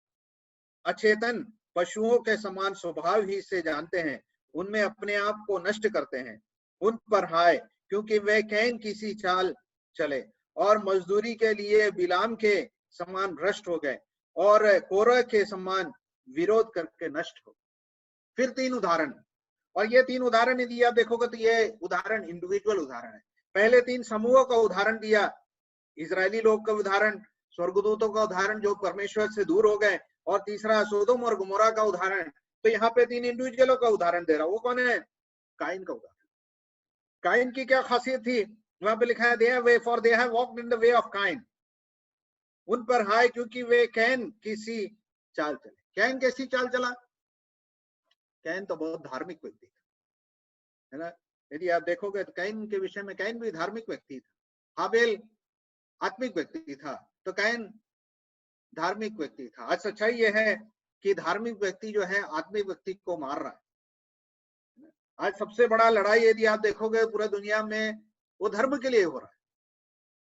अचेतन पशुओं के समान स्वभाव ही से जानते हैं उनमें अपने आप को नष्ट करते हैं। उन पर हाय, क्योंकि वे कैन की सी चाल चले और मजदूरी के लिए बिलाम के समान भ्रष्ट हो गए और कोरह के समान विरोध करके नष्ट हो। फिर 3 उदाहरण, और ये 3 उदाहरण यदि आप देखोगे तो ये उदाहरण इंडिविजुअल उदाहरण है। पहले 3 समूहों का उदाहरण दिया, इजरायली लोग का उदाहरण, स्वर्गदूतों का उदाहरण जो परमेश्वर से दूर हो गए, और तीसरा सोदोम और गुमोरा का उदाहरण। तो यहाँ पे 3 इंडिविजुअलों का उदाहरण दे रहा, वो कौन है, काइन का उदाहरण। काइन की क्या खासियत थी, वहां पे लिखा है they way for they have walked in the way of Cain. उन पर हाय, क्योंकि वे कैन की सी चाल चले। कैन कैसी चाल चला, कैन तो बहुत धार्मिक व्यक्ति था, है ना। यदि आप देखोगे तो कैन के विषय में, कैन भी धार्मिक व्यक्ति था, हाबेल आत्मिक व्यक्ति था, तो कैन धार्मिक व्यक्ति था। आज सच्चाई यह है कि धार्मिक व्यक्ति जो है आत्मिक व्यक्ति को मार रहा है। आज सबसे बड़ा लड़ाई यदि आप देखोगे पूरा दुनिया में, वो धर्म के लिए हो रहा है।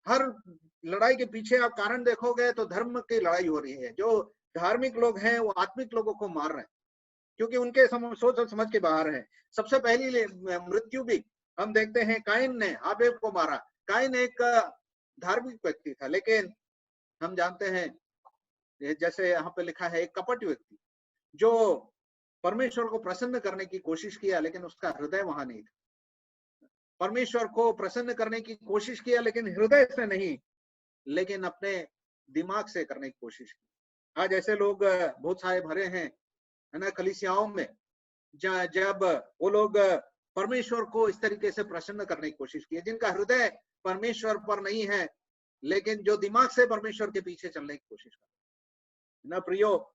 हर लड़ाई के पीछे आप कारण देखोगे तो धर्म की लड़ाई हो रही है। जो धार्मिक लोग हैं वो आत्मिक लोगों को मार रहे हैं, क्योंकि उनके सोच और समझ के बाहर है। सबसे पहली मृत्यु भी हम देखते हैं, काइन ने हाबेल को मारा। काइन एक धार्मिक व्यक्ति था, लेकिन हम जानते हैं जैसे यहाँ पे लिखा है, एक कपट व्यक्ति जो परमेश्वर को प्रसन्न करने की कोशिश किया, लेकिन उसका हृदय वहां नहीं था। परमेश्वर को प्रसन्न करने की कोशिश किया, लेकिन हृदय से नहीं, लेकिन अपने दिमाग से करने की कोशिश की। आज ऐसे लोग बहुत सारे भरे हैं, है ना, कलीसियाओं में, जब वो लोग परमेश्वर को इस तरीके से प्रसन्न करने की कोशिश की, जिनका हृदय परमेश्वर पर नहीं है, लेकिन जो दिमाग से परमेश्वर के पीछे चलने की कोशिश कर ना। प्रियो,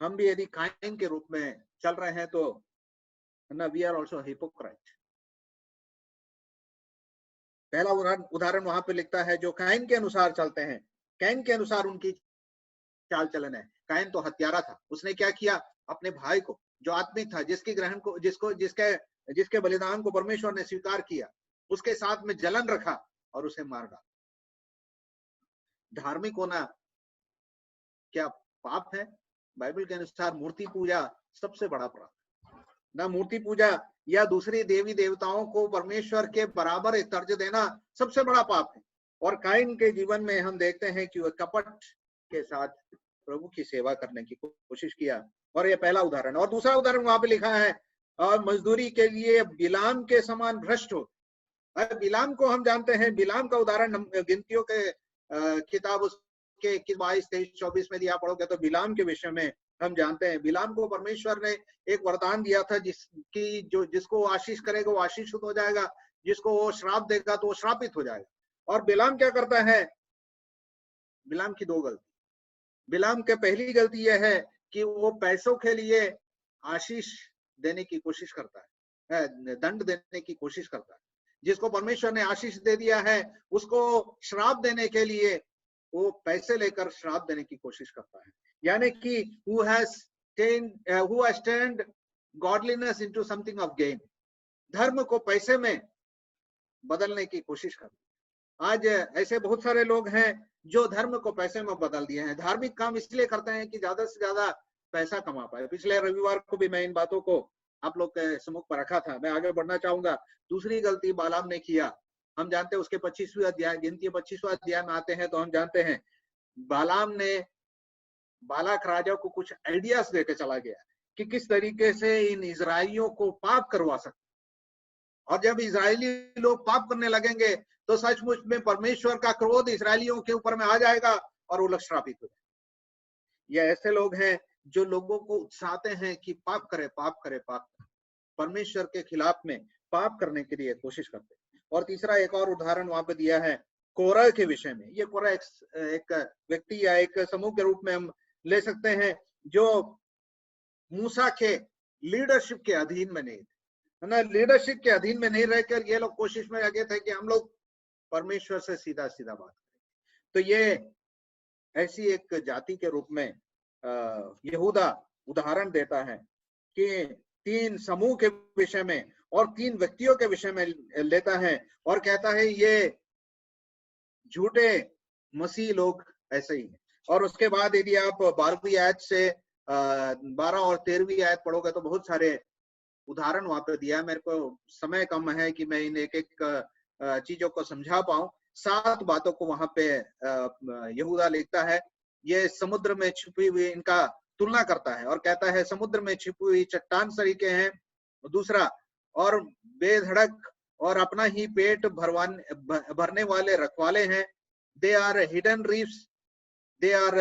हम भी यदि काइन के रूप में चल रहे हैं तो ना, वी आर ऑल्सो हिपोक्राइट। पहला उदाहरण वहां पे लिखता है, जो काइन के अनुसार चलते हैं, काइन के अनुसार उनकी चाल चलन है। काइन तो हत्यारा था, उसने क्या किया, अपने भाई को जो आत्मिक था, जिसकी ग्रहण को, जिसके बलिदान को परमेश्वर ने स्वीकार किया, उसके साथ में जलन रखा और उसे मार डाला। धार्मिक होना क्या पाप है? बाइबल के अनुसार मूर्ति पूजा सबसे बड़ा पाप है ना। मूर्ति पूजा या दूसरी देवी देवताओं को परमेश्वर के बराबर एक दर्जा देना सबसे बड़ा पाप है। और काइन के जीवन में हम देखते हैं कि वह कपट के साथ प्रभु की सेवा करने की कोशिश किया, और यह पहला उदाहरण। और दूसरा उदाहरण वहां पे लिखा है, और मजदूरी के लिए बिलाम के समान भ्रष्ट हो। बिलाम को हम जानते हैं, बिलाम का उदाहरण गिनतियों के किताब उसके 22, 23, 24 में दिया पढ़ोगे तो बिलाम के विषय में हम जानते हैं। बिलाम को परमेश्वर ने एक वरदान दिया था, जिसको आशीष करेगा वो आशीषित हो जाएगा, जिसको वो श्राप देगा तो वो श्रापित हो जाएगा। और बिलाम क्या करता है, बिलाम की 2 गलती। बिलाम के पहली गलती यह है कि वो पैसों के लिए आशीष देने की कोशिश करता है, दंड देने की कोशिश करता है। जिसको परमेश्वर ने आशीष दे दिया है उसको श्राप देने के लिए वो पैसे लेकर श्राप देने की कोशिश करता है। यानी कि who has turned godliness into something of gain, धर्म को पैसे में बदलने की कोशिश करता है। आज ऐसे बहुत सारे लोग हैं जो धर्म को पैसे में बदल दिए हैं। धार्मिक काम इसलिए करते हैं कि ज्यादा से ज्यादा पैसा कमा पाए। पिछले रविवार को भी मैं इन बातों को आप लोग के सम्मुख पर रखा था। मैं आगे बढ़ना चाहूंगा। दूसरी गलती बालाम ने किया, हम जानते हैं उसके 25वें अध्याय, गिनती 25वां अध्याय में आते हैं तो हम जानते हैं बालाम ने बालाक राजा को कुछ आइडियाज देकर चला गया कि किस तरीके से इन इजरायलियों को पाप करवा सकते। और जब इजरायली लोग पाप करने लगेंगे तो सचमुच में परमेश्वर का क्रोध इजरायलियों के ऊपर में आ जाएगा और वो लोग श्रापित हो जाएंगे। ये ऐसे लोग हैं जो लोगों को उकसाते हैं कि पाप करे, पाप करे, पाप करे, परमेश्वर के खिलाफ में पाप करने के लिए कोशिश करते हैं। और तीसरा एक और उदाहरण वहां पे दिया है कोरह के विषय में। ये कोरह एक व्यक्ति या एक समूह के रूप में हम ले सकते हैं जो मूसा के लीडरशिप के अधीन में नहीं थे, है ना, लीडरशिप के अधीन में नहीं रहकर ये लोग कोशिश में लगे थे कि हम लोग परमेश्वर से सीधा सीधा बात करें। तो ये ऐसी एक जाति के रूप में यहूदा उदाहरण देता है कि 3 समूह के विषय में और 3 व्यक्तियों के विषय में लेता है और कहता है ये झूठे मसीह लोग ऐसे ही हैं। और उसके बाद यदि आप 12वीं आयत से 12 और 13वीं आयत पढ़ोगे तो बहुत सारे उदाहरण वहां पे दिया है। मेरे को समय कम है कि मैं इन एक एक चीजों को समझा पाऊं। 7 बातों को वहां पे यहूदा लिखता है। ये समुद्र में छुपी हुई इनका तुलना करता है और कहता है समुद्र में छिपी हुई चट्टान सरीखे हैं। दूसरा, और बेधड़क और अपना ही पेट भरने वाले रखवाले हैं। They are hidden reefs, they are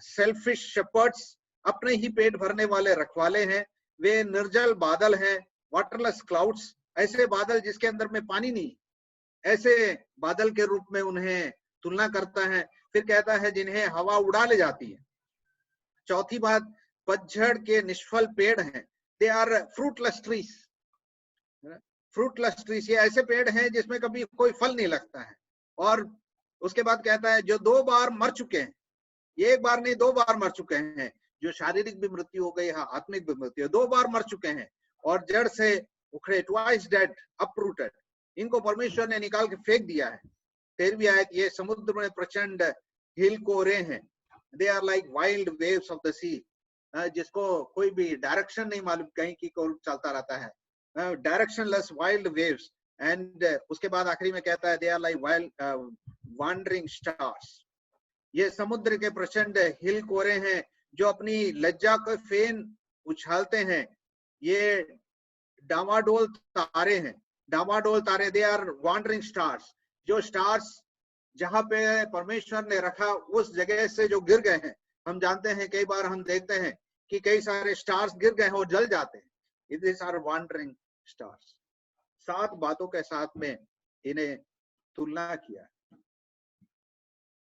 selfish shepherds, अपने ही पेट भरने वाले रखवाले हैं। वे निर्जल बादल हैं, वाटरलेस क्लाउड्स, ऐसे बादल जिसके अंदर में पानी नहीं, ऐसे बादल के रूप में उन्हें तुलना करता है। फिर कहता है जिन्हें हवा उड़ा ले जाती है। चौथी बात, पतझड़ के निष्फल पेड़ हैं। They are fruitless trees, fruitless trees, ये ऐसे पेड़ हैं जिसमें कभी कोई फल नहीं लगता है। और उसके बाद कहता है जो 2 बार मर चुके हैं, ये 1 बार नहीं 2 बार मर चुके हैं, जो शारीरिक भी मृत्यु हो गई है, आत्मिक भी मृत्यु, 2 बार मर चुके हैं और जड़ से उखड़े, ट्वाइस डेड, अपरूटेड, इनको परमेश्वर ने निकाल के फेंक दिया है। 13वीं आयत, ये समुद्र में प्रचंड हिल कोरे हैं। They are like wild waves of the sea, जिसको कोई भी डायरेक्शन नहीं मालूम, कहीं की को चलता रहता है, डायरेक्शनलेस वाइल्ड वेव्स। एंड उसके बाद आखिरी में कहता है they are like wild wandering stars, ये समुद्र के प्रचंड हिल कोरे हैं जो अपनी लज्जा को फेन उछालते हैं। ये डामाडोल तारे हैं, डामाडोल तारे, दे आर वांडरिंग स्टार्स, जो स्टार्स जहां पे परमेश्वर ने रखा उस जगह से जो गिर गए हैं। हम जानते हैं कई बार हम देखते हैं कि कई सारे स्टार्स गिर गए हैं और जल जाते हैं। This are wandering stars. 7 बातों के साथ में इन्हें तुलना किया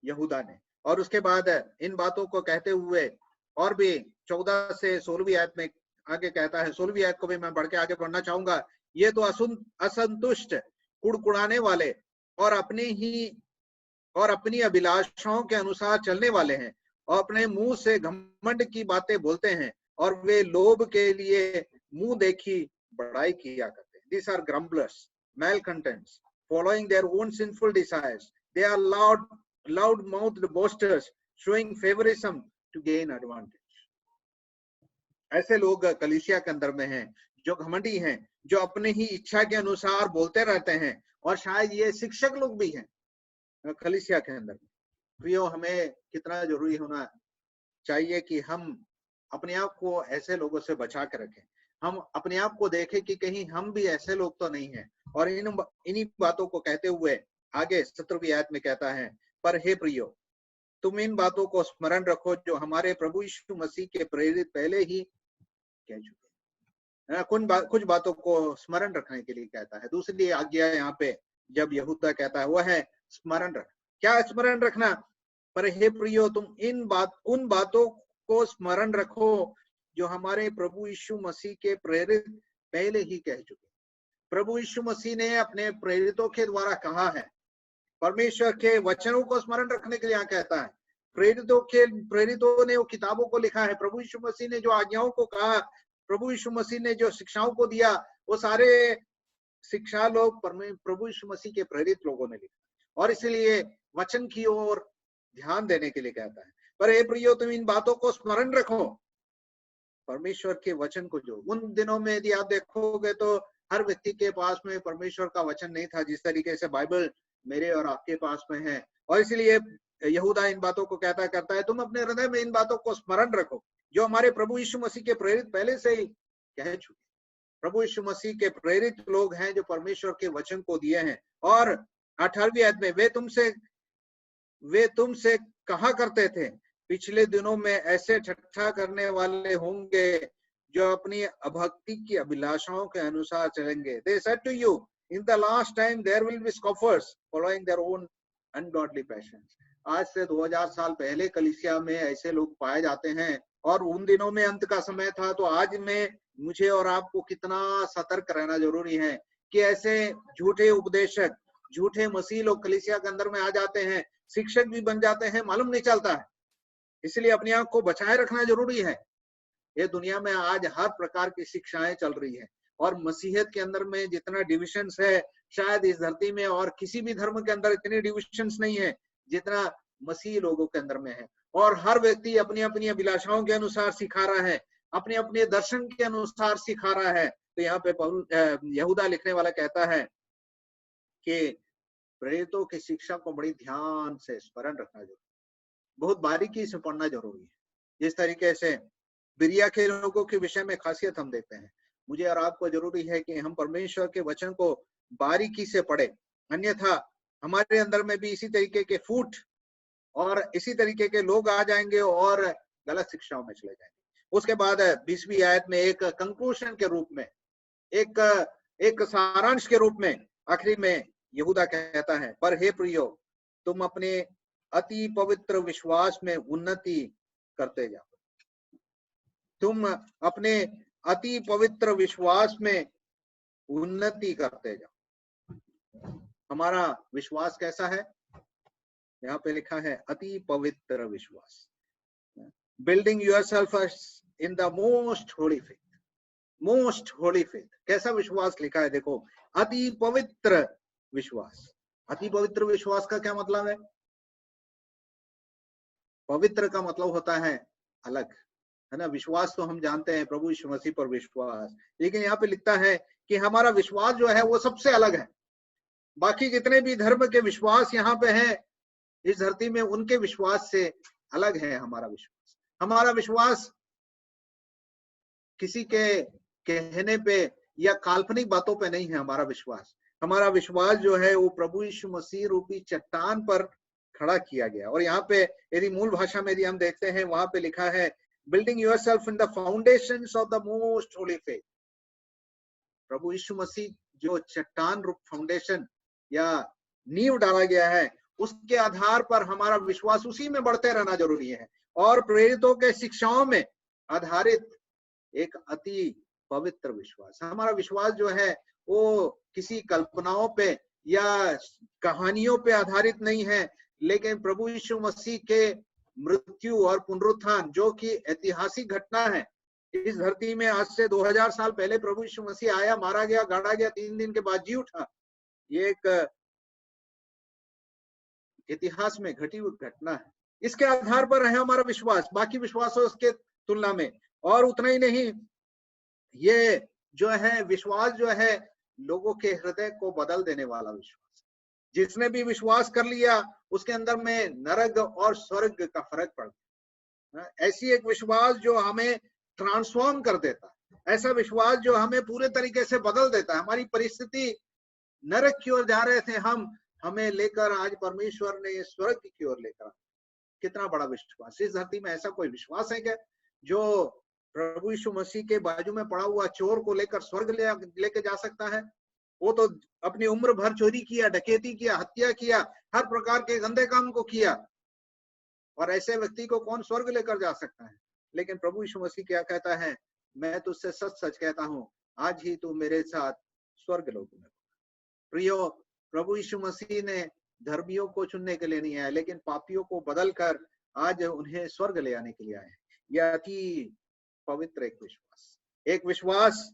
यहूदा ने। और उसके बाद इन बातों को कहते हुए और भी 14 से 16वीं आयत में आगे कहता है, 16वीं आयत को भी मैं बढ़ के आगे पढ़ना चाहूंगा। ये तो असंतुष्ट, कुड़कुड़ाने वाले और अपनी अभिलाषाओं के अनुसार चलने वाले हैं और अपने मुंह से घमंड की बातें बोलते हैं और वे लोभ के लिए मुंह देखी बड़ाई किया करते हैं। These are grumblers, malcontents, following their own sinful desires. They are loud-mouthed boasters, showing favorism to gain advantage. ऐसे लोग कलीसिया के अंदर में हैं जो घमंडी हैं, जो अपने ही इच्छा के अनुसार बोलते रहते हैं, और शायद ये शिक्षक लोग भी हैं कलीसिया के अंदर। प्रियो, हमें कितना जरूरी होना चाहिए कि हम अपने आप को ऐसे लोगों से बचा के रखें। हम अपने आप को देखें कि कहीं हम भी ऐसे लोग तो नहीं हैं। और इन्हीं बातों को कहते हुए आगे 17वीं आयत में कहता है, पर हे प्रियो, तुम इन बातों को स्मरण रखो जो हमारे प्रभु यीशु मसीह के प्रेरित पहले ही कह चुके हैं। कुछ बातों को स्मरण रखने के लिए कहता है। दूसरी आज्ञा यहाँ पे जब यहूदा कहता है वह है स्मरण रख। क्या स्मरण रखना? पर हे प्रियो, तुम उन बातों को स्मरण रखो जो हमारे प्रभु यीशु मसीह के प्रेरित पहले ही कह चुके। प्रभु यीशु मसीह ने अपने प्रेरितों के द्वारा कहा है। परमेश्वर के वचनों को स्मरण रखने के लिए यहाँ कहता है। प्रेरितों ने वो किताबों को लिखा है। प्रभु यीशु मसीह ने जो आज्ञाओं को कहा, प्रभु यीशु मसीह ने जो शिक्षाओं को दिया, वो सारे शिक्षा लोग प्रभु यीशु मसीह के प्रेरित लोगों ने लिखा। और इसलिए वचन की ओर ध्यान देने के लिए कहता है, पर हे प्रियो, तुम इन बातों को स्मरण रखो। परमेश्वर के वचन को, जो उन दिनों में यदि आप देखोगे तो हर व्यक्ति के पास में परमेश्वर का वचन नहीं था जिस तरीके से बाइबल मेरे और आपके पास में है। और इसलिए यहूदा इन बातों को करता है, तुम अपने हृदय में इन बातों को स्मरण रखो जो हमारे प्रभु यीशु मसीह के प्रेरित पहले से ही कह चुके। प्रभु यीशु मसीह के प्रेरित लोग हैं जो परमेश्वर के वचन को दिए हैं। और 18वीं आयत में वे तुमसे कहा करते थे, पिछले दिनों में ऐसे ठट्ठा करने वाले होंगे जो अपनी अभक्ति की अभिलाषाओं के अनुसार चलेंगे। They said to you, in the last time there will be scoffers following their own ungodly passions. आज से 2000 साल पहले कलीसिया में ऐसे लोग पाए जाते हैं और उन दिनों में अंत का समय था, तो आज में मुझे और आपको कितना सतर्क रहना जरूरी है कि ऐसे झूठे उपदेशक, झूठे मसीह लोग कलीसिया के अंदर में आ जाते हैं, शिक्षक भी बन जाते हैं, मालूम नहीं चलता है। इसलिए अपनी आंख को बचाए रखना जरूरी है। ये दुनिया में आज हर प्रकार की शिक्षाएं चल रही है, और मसीहत के अंदर में जितना डिविजन्स है, शायद इस धरती में और किसी भी धर्म के अंदर इतने डिविजन्स नहीं है जितना मसीह लोगों के अंदर में है। और हर व्यक्ति अपनी अपनी अभिलाषाओं के अनुसार सिखा रहा है, अपने अपने दर्शन के अनुसार सिखा रहा है। तो यहाँ पे यहूदा लिखने वाला कहता है कि प्रेरितों की शिक्षा को बड़ी ध्यान से स्मरण रखना जरूरी, बहुत बारीकी से पढ़ना जरूरी है। जिस तरीके से बिरिया के लोगों के विषय में खासियत हम देखते हैं, मुझे और आपको जरूरी है कि हम परमेश्वर के वचन को बारीकी से पढ़े, अन्यथा हमारे अंदर में भी इसी तरीके के फूट और इसी तरीके के लोग आ जाएंगे और गलत शिक्षाओं में चले जाएंगे। उसके बाद 20वीं आयत में एक कंक्लूजन के रूप में, एक सारांश के रूप में आखिरी में यहूदा कहता है, पर हे प्रियो, तुम अपने अति पवित्र विश्वास में उन्नति करते जाओ। तुम अपने अति पवित्र विश्वास में उन्नति करते जाओ। हमारा विश्वास कैसा है? यहाँ पे लिखा है अति पवित्र विश्वास। Building yourself in the most holy faith. Most holy faith, कैसा विश्वास लिखा है? देखो, अति पवित्र विश्वास। अति पवित्र विश्वास का क्या मतलब है? पवित्र का मतलब होता है अलग, है ना। विश्वास तो हम जानते हैं, प्रभु यीशु मसीह पर विश्वास, लेकिन यहाँ पे लिखता है कि हमारा विश्वास जो है वो सबसे अलग है। बाकी जितने भी धर्म के विश्वास यहाँ पे हैं इस धरती में, उनके विश्वास से अलग है हमारा विश्वास। हमारा विश्वास किसी के कहने पे या काल्पनिक बातों पे नहीं है। हमारा विश्वास जो है वो प्रभु यीशु मसीह रूपी चट्टान पर खड़ा किया गया। और यहाँ पे यदि मूल भाषा में यदि हम देखते हैं, वहां पे लिखा है building yourself in the foundations of the most holy faith. प्रभु यीशु मसीह जो चट्टान रूप फाउंडेशन या नींव डाला गया है, उसके आधार पर हमारा विश्वास उसी में बढ़ते रहना जरूरी है। और प्रेरितों के शिक्षाओं में आधारित एक अति पवित्र विश्वास। हमारा विश्वास जो है वो किसी कल्पनाओं पे या कहानियों पे आधारित नहीं है, लेकिन प्रभु यीशु मसीह के मृत्यु और पुनरुत्थान, जो कि ऐतिहासिक घटना है। इस धरती में आज से 2000 साल पहले प्रभु यीशु मसीह आया, मारा गया, गाड़ा गया, 3 दिन के बाद जी उठा। ये एक इतिहास में घटी हुई घटना है। इसके आधार पर है हमारा विश्वास, बाकी विश्वासों के तुलना में। और उतना ही नहीं, ये जो है विश्वास जो है लोगों के हृदय को बदल देने वाला विश्वास। जिसने भी विश्वास कर लिया उसके अंदर में नरक और स्वर्ग का फर्क पड़ गया। ऐसी एक विश्वास जो हमें ट्रांसफॉर्म कर देता है, ऐसा विश्वास जो हमें पूरे तरीके से बदल देता है। हमारी परिस्थिति नरक की ओर जा रहे थे हम, हमें लेकर आज परमेश्वर ने स्वर्ग की ओर लेकर। कितना बड़ा विश्वास! इस धरती में ऐसा कोई विश्वास है क्या जो प्रभु यीशु मसीह के बाजू में पड़ा हुआ चोर को लेकर स्वर्ग लेके जा सकता है? वो तो अपनी उम्र भर चोरी किया, डकैती किया, हत्या किया, हर प्रकार के गंदे काम को किया, और ऐसे व्यक्ति को कौन स्वर्ग लेकर जा सकता है? लेकिन प्रभु यीशु मसीह क्या कहता है? मैं तुझसे सच सच कहता हूं, आज ही तू मेरे साथ स्वर्ग लोक में। प्रियो, प्रभु यीशु मसीह ने धर्मियों को चुनने के लिए नहीं आया, लेकिन पापियों को बदल कर आज उन्हें स्वर्ग ले आने के लिए आए। यह अति पवित्र एक विश्वास,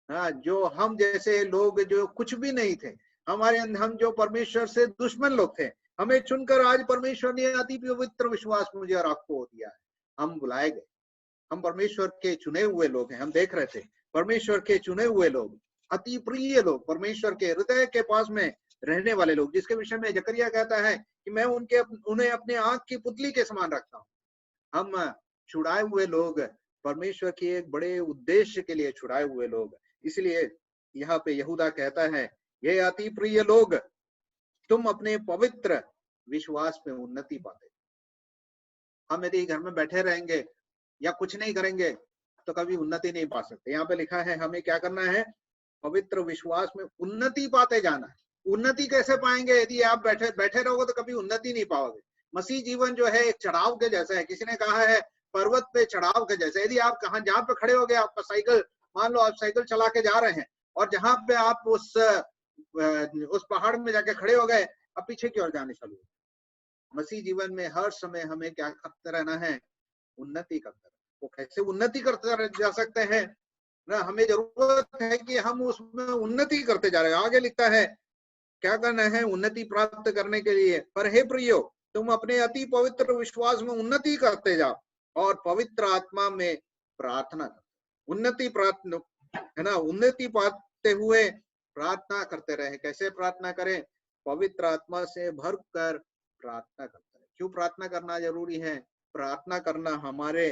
हाँ, जो हम जैसे लोग जो कुछ भी नहीं थे, हम जो परमेश्वर से दुश्मन लोग थे, हमें चुनकर आज परमेश्वर ने अति पवित्र विश्वास मुझे और आपको दिया है। हम बुलाए गए, हम परमेश्वर के चुने हुए लोग हैं। हम देख रहे थे परमेश्वर के चुने हुए लोग, अति प्रिय लोग, परमेश्वर के हृदय के पास में रहने वाले लोग, जिसके विषय में जकरिया कहता है कि मैं उन्हें अपने आंख की पुतली के समान रखता हूँ। हम छुड़ाए हुए लोग, परमेश्वर के एक बड़े उद्देश्य के लिए छुड़ाए हुए लोग। इसलिए यहाँ पे यहूदा कहता है, ये अति प्रिय लोग, तुम अपने पवित्र विश्वास में उन्नति पाते। हम यदि घर में बैठे रहेंगे या कुछ नहीं करेंगे तो कभी उन्नति नहीं पा सकते। यहाँ पे लिखा है हमें क्या करना है? पवित्र विश्वास में उन्नति पाते जाना है। उन्नति कैसे पाएंगे? यदि आप बैठे रहोगे तो कभी उन्नति नहीं पाओगे। मसीह जीवन जो है एक चढ़ाव के जैसा है। किसी ने कहा है पर्वत पे चढ़ाव के जैसे। यदि आप कहाँ जहाँ पे खड़े हो गए, आपका साइकिल, मान लो आप साइकिल चला के जा रहे हैं और जहाँ पे आप उस पहाड़ में जाके खड़े हो गए, अब पीछे की ओर जाने चालू। मसीह जीवन में हर समय हमें क्या करते रहना है? उन्नति करते रहना। वो कैसे उन्नति करते जा सकते हैं ना? हमें जरूरत है कि हम उसमें उन्नति करते जा रहे हैं। आगे लिखता है क्या करना है उन्नति प्राप्त करने के लिए? पर हे प्रियो, तुम अपने अति पवित्र विश्वास में उन्नति करते जाओ और पवित्र आत्मा में प्रार्थना करो। उन्नति प्रार्थना है ना, उन्नति पाते हुए प्रार्थना करते रहे। कैसे प्रार्थना करें? पवित्र आत्मा से भर कर प्रार्थना करते रहे। क्यों प्रार्थना करना जरूरी है? प्रार्थना करना हमारे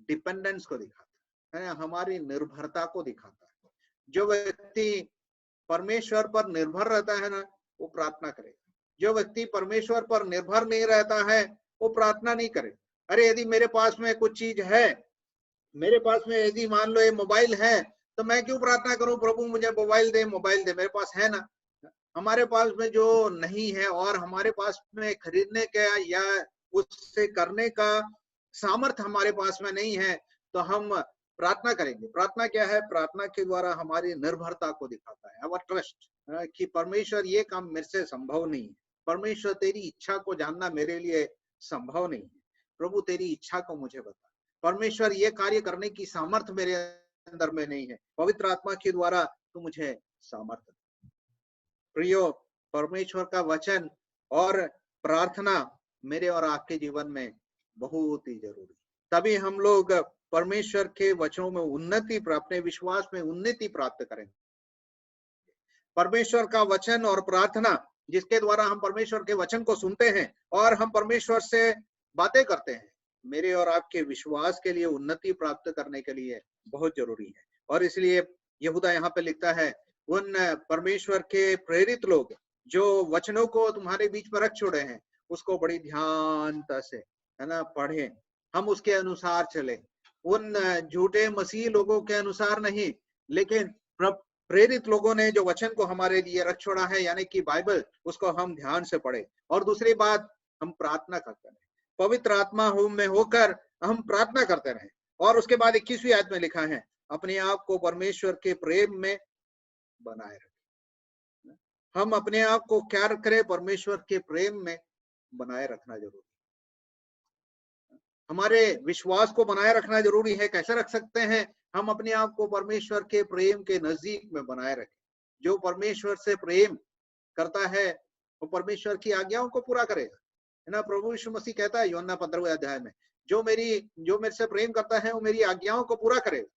डिपेंडेंस को दिखाता है, हमारी निर्भरता को दिखाता है। जो व्यक्ति परमेश्वर पर निर्भर रहता है ना, वो प्रार्थना करेगा। जो व्यक्ति परमेश्वर पर निर्भर नहीं रहता है, वो प्रार्थना नहीं करे। अरे यदि मेरे पास में कुछ चीज है, मेरे पास में यदि मान लो ये मोबाइल है, तो मैं क्यों प्रार्थना करूं प्रभु मुझे मोबाइल दे, मोबाइल दे? मेरे पास है ना। हमारे पास में जो नहीं है और हमारे पास में खरीदने का या उससे करने का सामर्थ्य हमारे पास में नहीं है, तो हम प्रार्थना करेंगे। प्रार्थना क्या है? प्रार्थना के द्वारा हमारी निर्भरता को दिखाता है, अवर ट्रस्ट, कि परमेश्वर ये काम मेरे से संभव नहीं है। परमेश्वर तेरी इच्छा को जानना मेरे लिए संभव नहीं है। प्रभु तेरी इच्छा को मुझे बता। परमेश्वर ये कार्य करने की सामर्थ्य मेरे अंदर में नहीं है, पवित्र आत्मा के द्वारा तू मुझे सामर्थ्य। प्रियो, परमेश्वर का वचन और प्रार्थना मेरे और आपके जीवन में बहुत ही जरूरी। तभी हम लोग परमेश्वर के वचनों में उन्नति प्राप्त, अपने विश्वास में उन्नति प्राप्त करेंगे। परमेश्वर का वचन और प्रार्थना, जिसके द्वारा हम परमेश्वर के वचन को सुनते हैं और हम परमेश्वर से बातें करते हैं, मेरे और आपके विश्वास के लिए उन्नति प्राप्त करने के लिए बहुत जरूरी है। और इसलिए यहूदा यहाँ पे लिखता है, उन परमेश्वर के प्रेरित लोग जो वचनों को तुम्हारे बीच में रख छोड़े हैं, उसको बड़ी ध्यानता से है ना पढ़े, हम उसके अनुसार चले। उन झूठे मसीह लोगों के अनुसार नहीं, लेकिन प्रेरित लोगों ने जो वचन को हमारे लिए रख छोड़ा है, यानी कि बाइबल, उसको हम ध्यान से पढ़े। और दूसरी बात, हम प्रार्थना करते रहे, पवित्र आत्मा में होकर हम प्रार्थना करते रहे। और उसके बाद 21वीं आयत में लिखा है, अपने आप को परमेश्वर के प्रेम में बनाए रखें। हम अपने आप को क्या करें? परमेश्वर के प्रेम में बनाए रखना जरूरी। हमारे विश्वास को बनाए रखना जरूरी है। कैसे रख सकते हैं? हम अपने आप को परमेश्वर के प्रेम के नजदीक में बनाए रखें। जो परमेश्वर से प्रेम करता है वो परमेश्वर की आज्ञाओं को पूरा करेगा, है ना। प्रभु यीशु मसीह कहता है यूहन्ना 15वें अध्याय में, जो मेरे से प्रेम करता है वो मेरी आज्ञाओं को पूरा करेगा।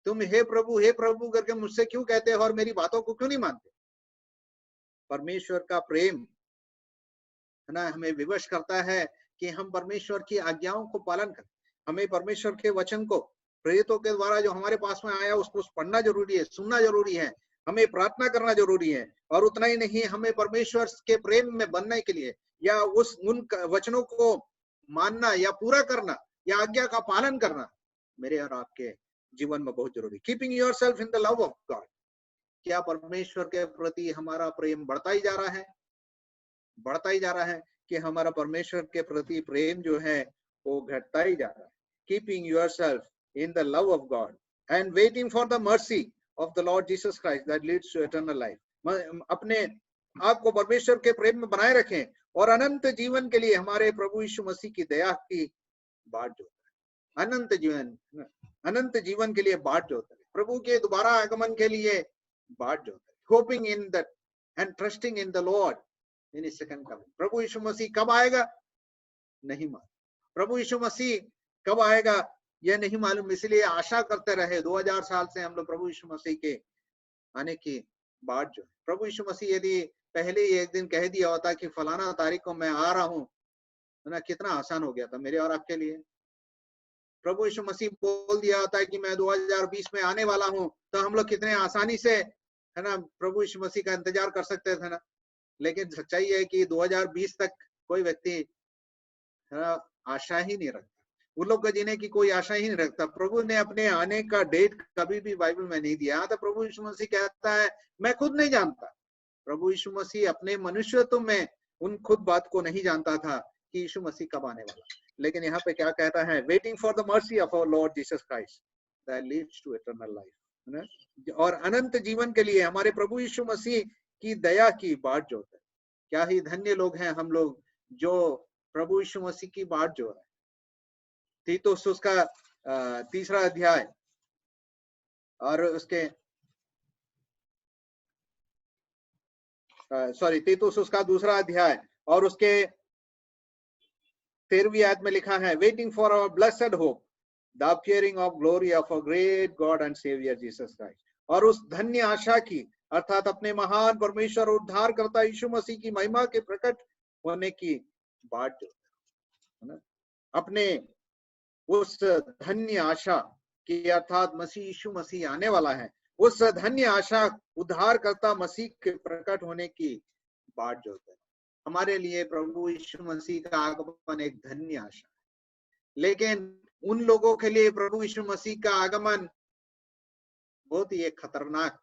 तुम हे प्रभु करके मुझसे क्यों कहते हो और मेरी बातों को क्यों नहीं मानते? परमेश्वर का प्रेम है ना हमें विवश करता है कि हम परमेश्वर की आज्ञाओं को पालन करें। हमें परमेश्वर के वचन को प्रेरितों के द्वारा जो हमारे पास में आया उसको पढ़ना जरूरी है, सुनना जरूरी है, हमें प्रार्थना करना जरूरी है। और उतना ही नहीं, हमें परमेश्वर के प्रेम में बनने के लिए या उन वचनों को मानना या पूरा करना या आज्ञा का पालन करना मेरे और आपके जीवन में बहुत जरूरी। Keeping yourself in the love of God. क्या परमेश्वर के प्रति हमारा प्रेम बढ़ता ही जा रहा है? बढ़ता ही जा रहा है कि हमारा परमेश्वर के प्रति प्रेम जो है वो घटता ही जा रहा है? Keeping yourself in the love of God and waiting for the mercy of the Lord Jesus Christ that leads to eternal life. अपने आप को परमेश्वर के प्रेम में बनाए रखें और अनंत जीवन के लिए हमारे प्रभु यीशु मसीह की दया की बाट जोता है। अनंत जीवन के लिए बाट जोता है, प्रभु के दोबारा आगमन के लिए बाट जोता है। Hoping in that and trusting in the Lord in his second coming. प्रभु यीशु मसीह कब आएगा नहीं मालूम, प्रभु यीशु मसीह कब आएगा यह नहीं मालूम, इसलिए आशा करते रहे। 2000 साल से हम लोग प्रभु यीशु मसीह के आने की बात जो है, प्रभु यीशु मसीह यदि पहले ही एक दिन कह दिया होता कि फलाना तारीख को मैं आ रहा हूं, है ना, कितना आसान हो गया था मेरे और आपके लिए। प्रभु यीशु मसीह बोल दिया होता है कि मैं 2020 में आने वाला हूं, तो हम लोग कितने आसानी से है ना प्रभु यीशु मसीह का इंतजार कर सकते थे ना। लेकिन सच्चाई है कि 2020 तक कोई व्यक्ति आशा ही नहीं रखता, उन लोग का जीने की कोई आशा ही नहीं रखता। प्रभु ने अपने आने का डेट कभी भी बाइबल में नहीं दिया। तो प्रभु यीशु मसीह कहता है मैं खुद नहीं जानता। प्रभु यीशु मसीह अपने मनुष्यत्व में उन खुद बात को नहीं जानता था कि यीशु मसीह कब आने वाला, लेकिन यहाँ पे क्या कहता है, waiting for the mercy of our Lord Jesus Christ that leads to eternal life, है ना, और अनंत जीवन के लिए हमारे प्रभु यीशु मसीह की दया की बाट जोते हैं। क्या ही धन्य लोग हैं हम लोग जो प्रभु यीशु मसीह की बाट जो है। तीतुस उसका 3 अध्याय और उसके तीतुस उसका 2 अध्याय और उसके 13वीं आयत में लिखा है, waiting for our blessed hope the appearing of glory of a great God and saviour Jesus Christ, और उस धन्य आशा की अर्थात अपने महान परमेश्वर और उद्धारकर्ता यीशु मसीह की महिमा के प्रकट होने की बाट जो है ना, अपने उस धन्य आशा की अर्थात मसीह यीशु मसीह आने वाला है, उस धन्य आशा उद्धारकर्ता मसीह के प्रकट होने की बाट जो है। हमारे लिए प्रभु यीशु मसीह का आगमन एक धन्य आशा है, लेकिन उन लोगों के लिए प्रभु यीशु मसीह का आगमन बहुत ही एक खतरनाक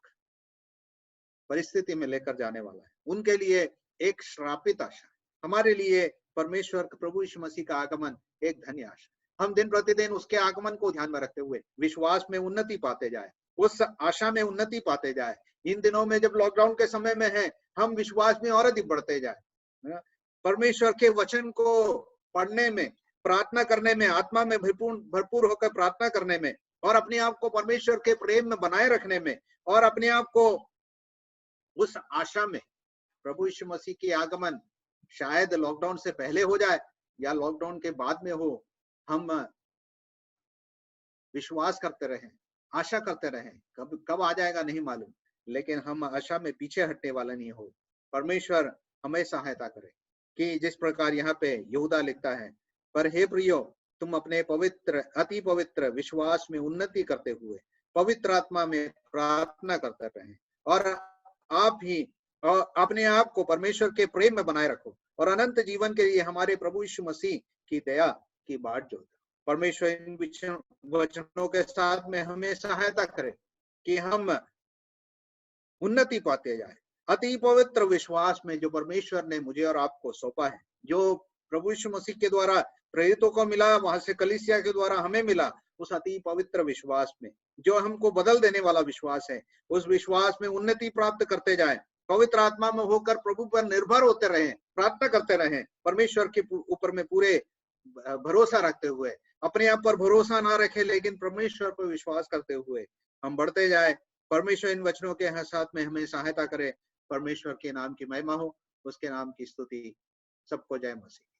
परिस्थिति में लेकर जाने वाला है, उनके लिए एक श्रापित आशा है। हमारे लिए परमेश्वर प्रभु यीशु मसीह का आगमन एक धन्य आशा है। हम दिन प्रतिदिन उसके आगमन को ध्यान में रखते हुए विश्वास में उन्नति पाते जाए, उस आशा में उन्नति पाते जाए। इन दिनों में जब लॉकडाउन के समय में है, हम विश्वास में और अधिक बढ़ते जाए, परमेश्वर के वचन को पढ़ने में, प्रार्थना करने में, आत्मा में भरपूर होकर प्रार्थना करने में, और अपने आप को परमेश्वर के प्रेम में बनाए रखने में, और अपने आप को उस आशा में प्रभु यीशु मसीह की आगमन शायद लॉकडाउन से पहले हो जाए या लॉकडाउन के बाद में हो, हम विश्वास करते रहें, आशा करते रहें। कब आ जाएगा नहीं मालूम, लेकिन हम आशा में पीछे हटने वाला नहीं हो। परमेश्वर हमें सहायता करे कि जिस प्रकार यहाँ पे यहूदा लिखता है, पर हे प्रियो, तुम अपने पवित्र अति पवित्र विश्वास में उन्नति करते हुए पवित्र आत्मा में प्रार्थना करते रहें, और आप ही अपने आप को परमेश्वर के प्रेम में बनाए रखो, और अनंत जीवन के लिए हमारे प्रभु यीशु मसीह की दया की बाट जो। परमेश्वर इन वचनों के साथ में हमें सहायता करे कि हम उन्नति पाते जाए अति पवित्र विश्वास में, जो परमेश्वर ने मुझे और आपको सौंपा है, जो प्रभु यीशु मसीह के द्वारा प्रेरितों को मिला, वहां से कलीसिया के द्वारा हमें मिला, उस अति पवित्र विश्वास में, जो हमको बदल देने वाला विश्वास है, उस विश्वास में उन्नति प्राप्त करते जाए, पवित्र आत्मा में होकर प्रभु पर निर्भर होते रहें, प्रार्थना करते रहें, परमेश्वर के ऊपर में पूरे भरोसा रखते हुए, अपने आप पर भरोसा ना रखे लेकिन परमेश्वर पर विश्वास करते हुए हम बढ़ते जाए। परमेश्वर इन वचनों के साथ में हमें सहायता करे। परमेश्वर के नाम की महिमा हो, उसके नाम की स्तुति। सबको जय मसीह।